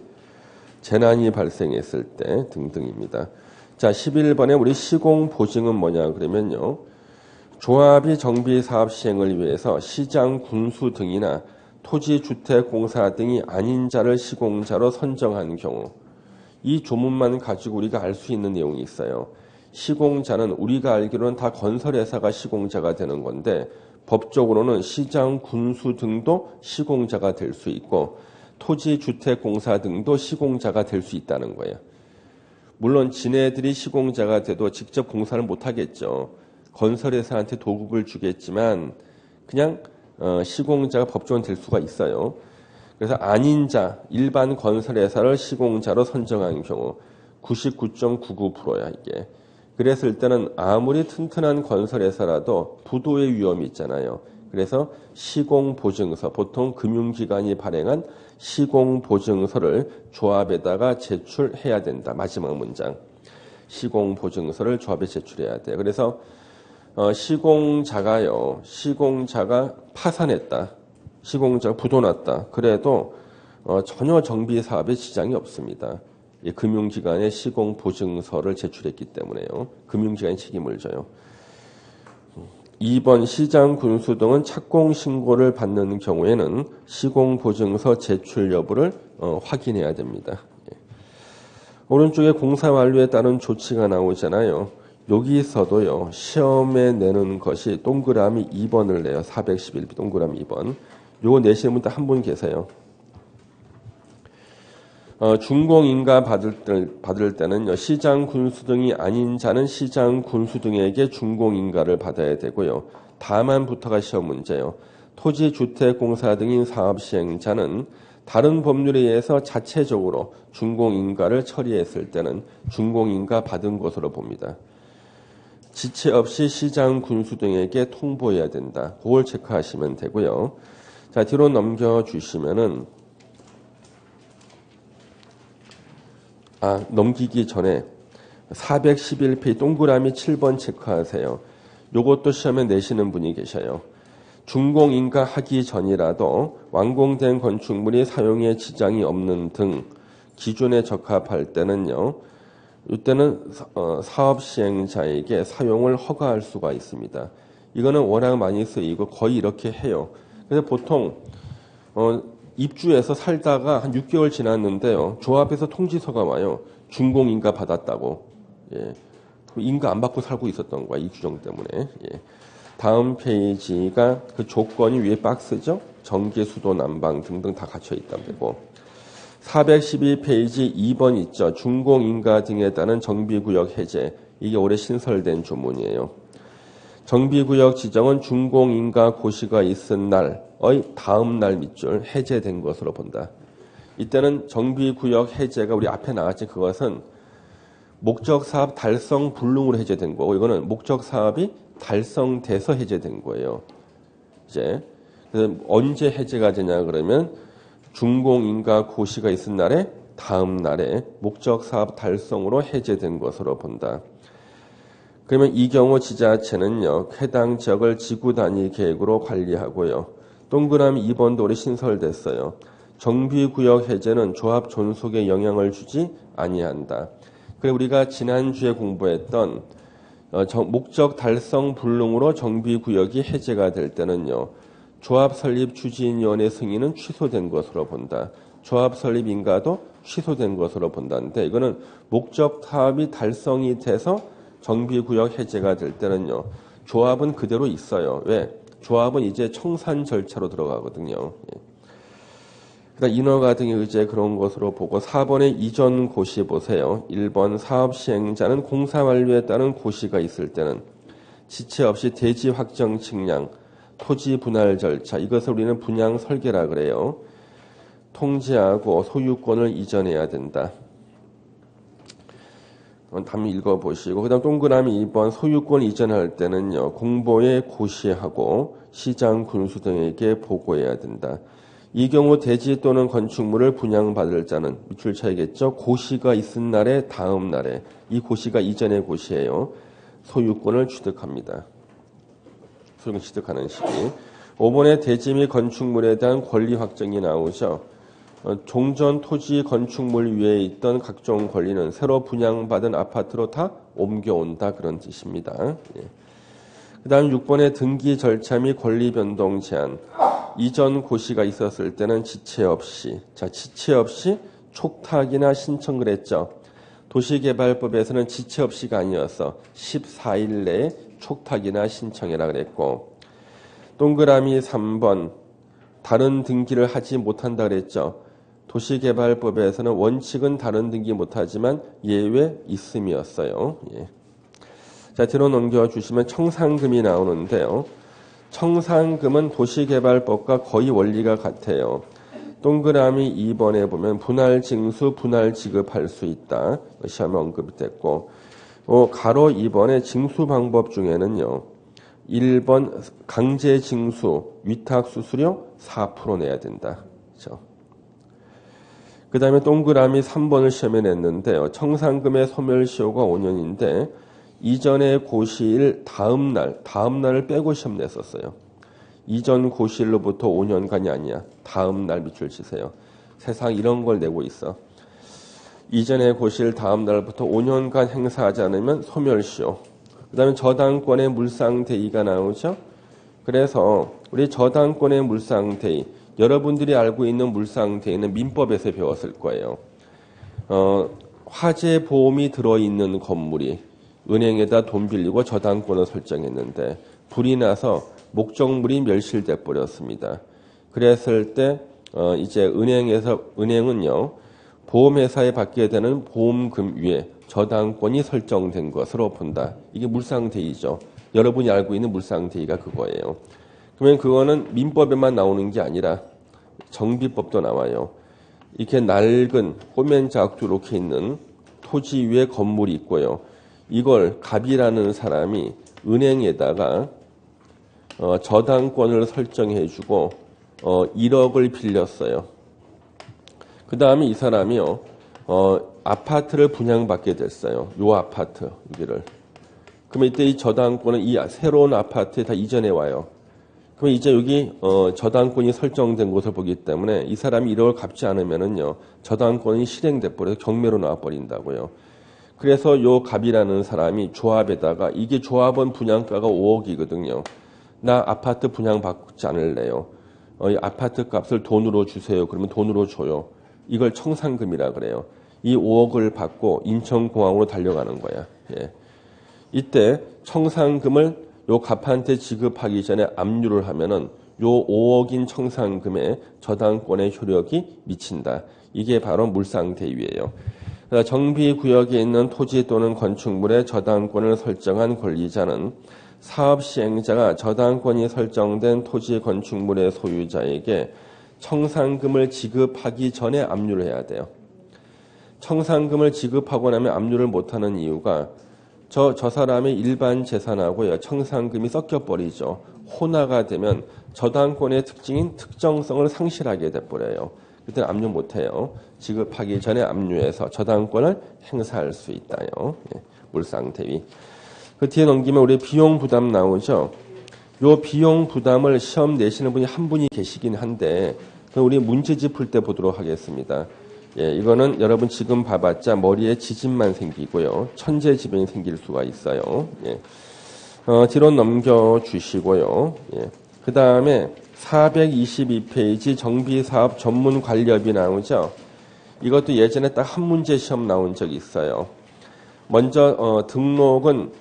재난이 발생했을 때 등등입니다. 자, 11번에 우리 시공 보증은 뭐냐 그러면요. 조합이 정비 사업 시행을 위해서 시장, 군수 등이나 토지주택공사 등이 아닌 자를 시공자로 선정한 경우 이 조문만 가지고 우리가 알 수 있는 내용이 있어요. 시공자는 우리가 알기로는 다 건설회사가 시공자가 되는 건데 법적으로는 시장, 군수 등도 시공자가 될 수 있고 토지주택공사 등도 시공자가 될 수 있다는 거예요. 물론 지네들이 시공자가 돼도 직접 공사를 못하겠죠. 건설회사한테 도급을 주겠지만 그냥 시공자가 법적으로 될 수가 있어요. 그래서 아닌 자, 일반 건설회사를 시공자로 선정한 경우 99.99%야 이게. 그랬을 때는 아무리 튼튼한 건설회사라도 부도의 위험이 있잖아요. 그래서 시공보증서, 보통 금융기관이 발행한 시공보증서를 조합에다가 제출해야 된다. 마지막 문장. 시공보증서를 조합에 제출해야 돼요. 그래서 시공자가 파산했다. 시공자가 부도났다. 그래도 전혀 정비 사업에 지장이 없습니다. 금융기관에 시공보증서를 제출했기 때문에요. 금융기관이 책임을 져요. 2번 시장, 군수 등은 착공신고를 받는 경우에는 시공보증서 제출 여부를 확인해야 됩니다. 오른쪽에 공사 완료에 따른 조치가 나오잖아요. 여기서도요. 시험에 내는 것이 동그라미 2번을 내요. 411비 동그라미 2번. 요거 내시는 분 한 분 계세요. 준공인가 받을 때는요. 시장, 군수 등이 아닌 자는 시장, 군수 등에게 준공인가를 받아야 되고요. 다만부터가 시험 문제요. 토지주택공사 등인 사업시행자는 다른 법률에 의해서 자체적으로 준공인가를 처리했을 때는 준공인가 받은 것으로 봅니다. 지체 없이 시장, 군수 등에게 통보해야 된다. 그걸 체크하시면 되고요. 자, 뒤로 넘겨주시면은 넘기기 전에 411페이지 동그라미 7번 체크하세요. 요것도 시험에 내시는 분이 계셔요. 준공인가 하기 전이라도 완공된 건축물이 사용에 지장이 없는 등 기준에 적합할 때는요. 이때는 사업 시행자에게 사용을 허가할 수가 있습니다. 이거는 워낙 많이 쓰이고 거의 이렇게 해요. 그래서 보통 입주해서 살다가 한 6개월 지났는데요. 조합에서 통지서가 와요. 준공인가 받았다고. 예. 인가 안 받고 살고 있었던 거야. 이 규정 때문에. 예. 다음 페이지가 그 조건이 위에 박스죠. 전기, 수도, 난방 등등 다 갖춰 있다면 되고. 412페이지 2번 있죠. 준공인가 등에 따른 정비구역 해제. 이게 올해 신설된 조문이에요. 정비구역 지정은 준공인가 고시가 있은 날의 다음 날 밑줄 해제된 것으로 본다. 이때는 정비구역 해제가 우리 앞에 나왔지. 그것은 목적사업 달성 불능으로 해제된 거고 이거는 목적사업이 달성돼서 해제된 거예요. 이제 그래서 언제 해제가 되냐 그러면 준공인가 고시가 있은 날에 다음 날에 목적사업 달성으로 해제된 것으로 본다. 그러면 이 경우 지자체는요. 해당 지역을 지구 단위 계획으로 관리하고요. 동그라미 2번도 우리 신설됐어요. 정비구역 해제는 조합 존속에 영향을 주지 아니한다. 그리고 우리가 지난주에 공부했던 목적 달성 불능으로 정비구역이 해제가 될 때는요. 조합 설립 추진위원회 승인은 취소된 것으로 본다. 조합 설립 인가도 취소된 것으로 본다는데 이거는 목적 사업이 달성이 돼서 정비구역 해제가 될 때는요. 조합은 그대로 있어요. 왜? 조합은 이제 청산 절차로 들어가거든요. 그다음 인허가 등의 의제 그런 것으로 보고 4번의 이전 고시 보세요. 1번 사업 시행자는 공사 완료에 따른 고시가 있을 때는 지체 없이 대지 확정 측량, 토지 분할 절차 이것을 우리는 분양 설계라 그래요. 통지하고 소유권을 이전해야 된다. 답 읽어보시고 그 다음 동그라미 2번 소유권 이전할 때는요. 공보에 고시하고 시장 군수 등에게 보고해야 된다. 이 경우 대지 또는 건축물을 분양받을 자는 밑줄 쳐야겠죠. 고시가 있은 날에 다음 날에 이 고시가 이전의 고시예요. 소유권을 취득합니다. 소유권 취득하는 시기. 5번에 대지 및 건축물에 대한 권리 확정이 나오죠. 종전 토지 건축물 위에 있던 각종 권리는 새로 분양받은 아파트로 다 옮겨온다 그런 뜻입니다. 그 다음 6번의 등기 절차 및 권리 변동 제한. 이전 고시가 있었을 때는 지체 없이 촉탁이나 신청을 했죠. 도시개발법에서는 지체 없이가 아니어서 14일 내에 촉탁이나 신청해라 그랬고 동그라미 3번 다른 등기를 하지 못한다 그랬죠. 도시개발법에서는 원칙은 다른 등기 못하지만 예외 있음이었어요. 자, 뒤로 넘겨주시면 청산금이 나오는데요. 청산금은 도시개발법과 거의 원리가 같아요. 동그라미 2번에 보면 분할 징수, 분할 지급할 수 있다. 시험에 언급됐고 가로 2번의 징수 방법 중에는요. 1번 강제 징수, 위탁 수수료 4% 내야 된다. 그렇죠? 그 다음에 동그라미 3번을 시험에 냈는데요. 청산금의 소멸시효가 5년인데 이전의 고시일 다음 날을 빼고 시험 냈었어요. 이전 고시일로부터 5년간이 아니야. 다음 날 밑줄 치세요. 세상 이런 걸 내고 있어. 이전의 고시일 다음 날부터 5년간 행사하지 않으면 소멸시효. 그 다음에 저당권의 물상대의가 나오죠. 그래서 우리 저당권의 물상대의, 여러분들이 알고 있는 물상대의는 민법에서 배웠을 거예요. 화재 보험이 들어있는 건물이 은행에다 돈 빌리고 저당권을 설정했는데 불이 나서 목적물이 멸실돼 버렸습니다. 그랬을 때 이제 은행은요 보험회사에 받게 되는 보험금 위에 저당권이 설정된 것으로 본다. 이게 물상대의죠. 여러분이 알고 있는 물상대의가 그거예요. 그러면 그거는 민법에만 나오는 게 아니라 정비법도 나와요. 이렇게 낡은 꼬맨자국도 이렇게 있는 토지 위에 건물이 있고요. 이걸 갑이라는 사람이 은행에다가 저당권을 설정해주고 1억을 빌렸어요. 그 다음에 이 사람이요 아파트를 분양받게 됐어요. 요 아파트 여기를. 그러면 이때 이 저당권은 이 새로운 아파트에 다 이전해 와요. 그럼 이제 여기 저당권이 설정된 곳을 보기 때문에 이 사람이 1억을 갚지 않으면은요 저당권이 실행돼 버려서 경매로 나와 버린다고요. 그래서 요 갑이라는 사람이 조합에다가 이게 조합원 분양가가 5억이거든요. 나 아파트 분양받지 않을래요. 이 아파트 값을 돈으로 주세요. 그러면 돈으로 줘요. 이걸 청산금이라 그래요. 이 5억을 받고 인천공항으로 달려가는 거야. 예. 이때 청산금을 요 갑한테 지급하기 전에 압류를 하면은 요 5억인 청산금에 저당권의 효력이 미친다. 이게 바로 물상대위예요. 정비구역에 있는 토지 또는 건축물의 저당권을 설정한 권리자는 사업 시행자가 저당권이 설정된 토지 건축물의 소유자에게 청산금을 지급하기 전에 압류를 해야 돼요. 청산금을 지급하고 나면 압류를 못하는 이유가 저 사람의 일반 재산하고요 청산금이 섞여버리죠. 혼화가 되면 저당권의 특징인 특정성을 상실하게 돼버려요. 그때는 압류 못해요. 지급하기 전에 압류해서 저당권을 행사할 수 있다요. 예, 물상대위. 그 뒤에 넘기면 우리 비용 부담 나오죠. 요 비용 부담을 시험 내시는 분이 한 분이 계시긴 한데 우리 문제집 풀 때 보도록 하겠습니다. 예, 이거는 여러분 지금 봐봤자 머리에 지짐만 생기고요. 천재지변이 생길 수가 있어요. 예. 뒤로 넘겨주시고요. 예. 그 다음에 422페이지 정비사업 전문관리업이 나오죠. 이것도 예전에 딱 한 문제 시험 나온 적이 있어요. 먼저 등록은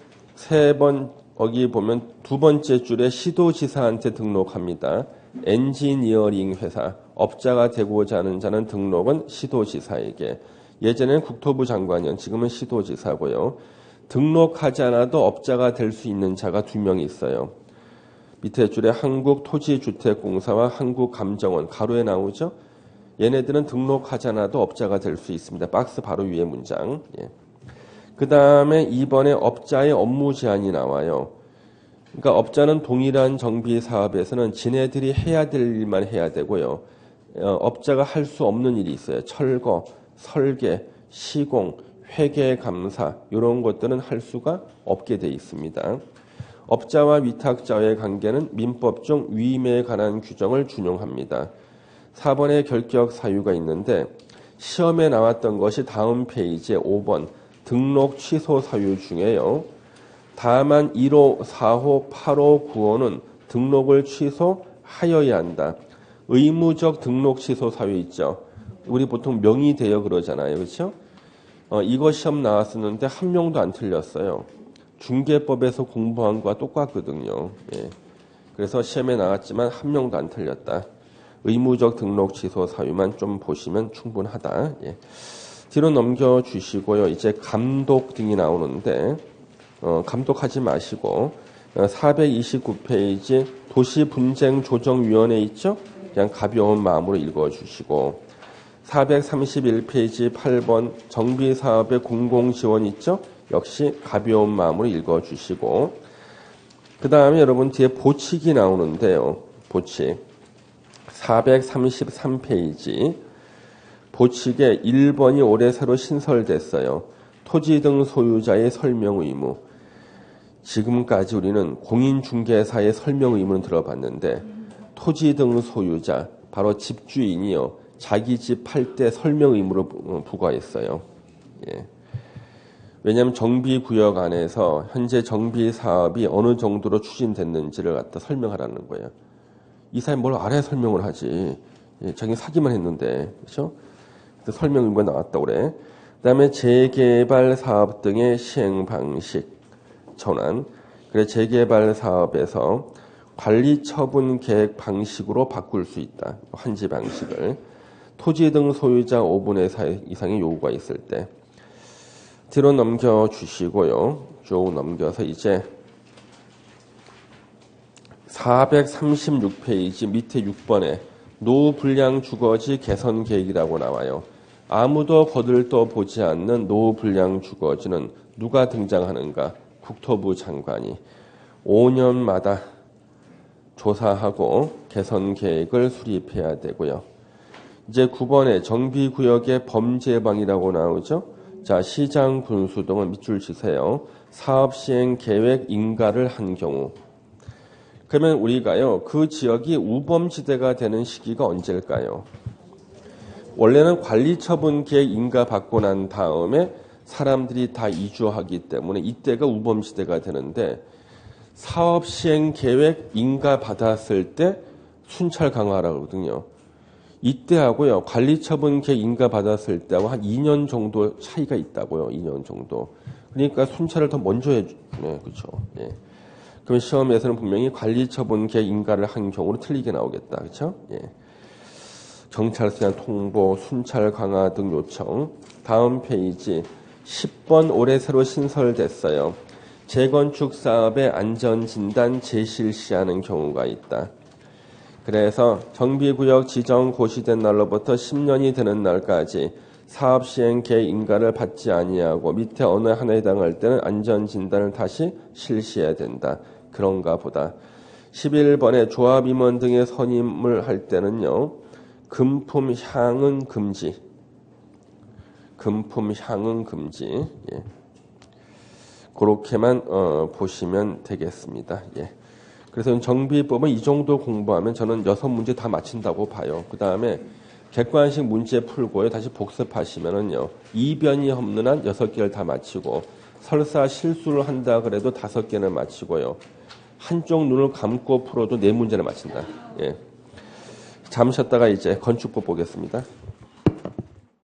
거기 보면 두 번째 줄에 시도지사한테 등록합니다. 엔지니어링 회사, 업자가 되고자 하는 자는 등록은 시도지사에게. 예전에는 국토부 장관이었, 지금은 시도지사고요. 등록하지 않아도 업자가 될 수 있는 자가 2명이 있어요. 밑에 줄에 한국토지주택공사와 한국감정원, 가로에 나오죠? 얘네들은 등록하지 않아도 업자가 될 수 있습니다. 박스 바로 위에 문장. 예. 그 다음에 2번에 업자의 업무 제한이 나와요. 그러니까 업자는 동일한 정비 사업에서는 지네들이 해야 될 일만 해야 되고요. 업자가 할 수 없는 일이 있어요. 철거, 설계, 시공, 회계 감사 이런 것들은 할 수가 없게 돼 있습니다. 업자와 위탁자의 관계는 민법 중 위임에 관한 규정을 준용합니다. 4번에 결격 사유가 있는데 시험에 나왔던 것이 다음 페이지에 5번 등록 취소 사유 중에요. 다만 1호, 4호, 8호, 9호는 등록을 취소하여야 한다. 의무적 등록 취소 사유 있죠. 우리 보통 명의대여 그러잖아요. 그렇죠? 이거 시험 나왔었는데 한 명도 안 틀렸어요. 중개법에서 공부한 거와 똑같거든요. 예. 그래서 시험에 나왔지만 한 명도 안 틀렸다. 의무적 등록 취소 사유만 좀 보시면 충분하다. 예. 뒤로 넘겨주시고요. 이제 감독 등이 나오는데 감독하지 마시고 429페이지 도시분쟁조정위원회 있죠? 그냥 가벼운 마음으로 읽어주시고 431페이지 8번 정비사업의 공공지원 있죠? 역시 가벼운 마음으로 읽어주시고 그 다음에 여러분 뒤에 보칙이 나오는데요. 보칙 433페이지 보칙에 1번이 올해 새로 신설됐어요. 토지 등 소유자의 설명 의무. 지금까지 우리는 공인중개사의 설명 의무는 들어봤는데 토지 등 소유자, 바로 집주인이요. 자기 집 팔 때 설명 의무를 부과했어요. 예. 왜냐하면 정비구역 안에서 현재 정비사업이 어느 정도로 추진됐는지를 갖다 설명하라는 거예요. 이 사람이 뭘 알아야 설명을 하지. 예, 자기 사기만 했는데. 그렇죠? 설명 의무가 나왔다고 그래. 그 다음에 재개발 사업 등의 시행 방식 전환. 그래 재개발 사업에서 관리 처분 계획 방식으로 바꿀 수 있다. 환지 방식을. 토지 등 소유자 5분의 4 이상의 요구가 있을 때. 뒤로 넘겨주시고요. 쭉 넘겨서 이제 436페이지 밑에 6번에 노후불량 주거지 개선 계획이라고 나와요. 아무도 거들떠 보지 않는 노후불량 주거지는 누가 등장하는가? 국토부 장관이 5년마다 조사하고 개선 계획을 수립해야 되고요. 이제 9번에 정비구역의 범죄방이라고 나오죠. 자, 시장, 군수 등은 밑줄 치세요. 사업 시행 계획 인가를 한 경우. 그러면 우리가요, 그 지역이 우범지대가 되는 시기가 언제일까요? 원래는 관리처분 계획 인가 받고 난 다음에 사람들이 다 이주하기 때문에 이때가 우범지대가 되는데 사업 시행 계획 인가 받았을 때 순찰 강화라고 그러거든요. 이때하고요, 관리처분 계획 인가 받았을 때하고 한 2년 정도 차이가 있다고요. 2년 정도. 그러니까 순찰을 더 먼저 해주네. 그렇죠. 예. 그럼 시험에서는 분명히 관리처분 계획 인가를 한 경우로 틀리게 나오겠다. 그렇죠? 예. 경찰서에 대한 통보, 순찰 강화 등 요청. 다음 페이지 10번 올해 새로 신설됐어요. 재건축 사업의 안전진단 재실시하는 경우가 있다. 그래서 정비구역 지정 고시된 날로부터 10년이 되는 날까지 사업 시행 계획 인가를 받지 아니하고 밑에 어느 하나에 해당할 때는 안전진단을 다시 실시해야 된다. 그런가 보다. 11번에 조합 임원 등의 선임을 할 때는요. 금품 향응 금지. 금품 향응 금지. 예. 그렇게만 보시면 되겠습니다. 예. 그래서 정비법은 이 정도 공부하면 저는 6문제 다 맞힌다고 봐요. 그 다음에 객관식 문제 풀고요. 다시 복습하시면은요. 이변이 없는 한 6개를 다 맞히고 설사 실수를 한다 그래도 5개는 맞히고요. 한쪽 눈을 감고 풀어도 4문제를 맞힌다. 예. 잠시 쉬었다가 이제 건축법 보겠습니다.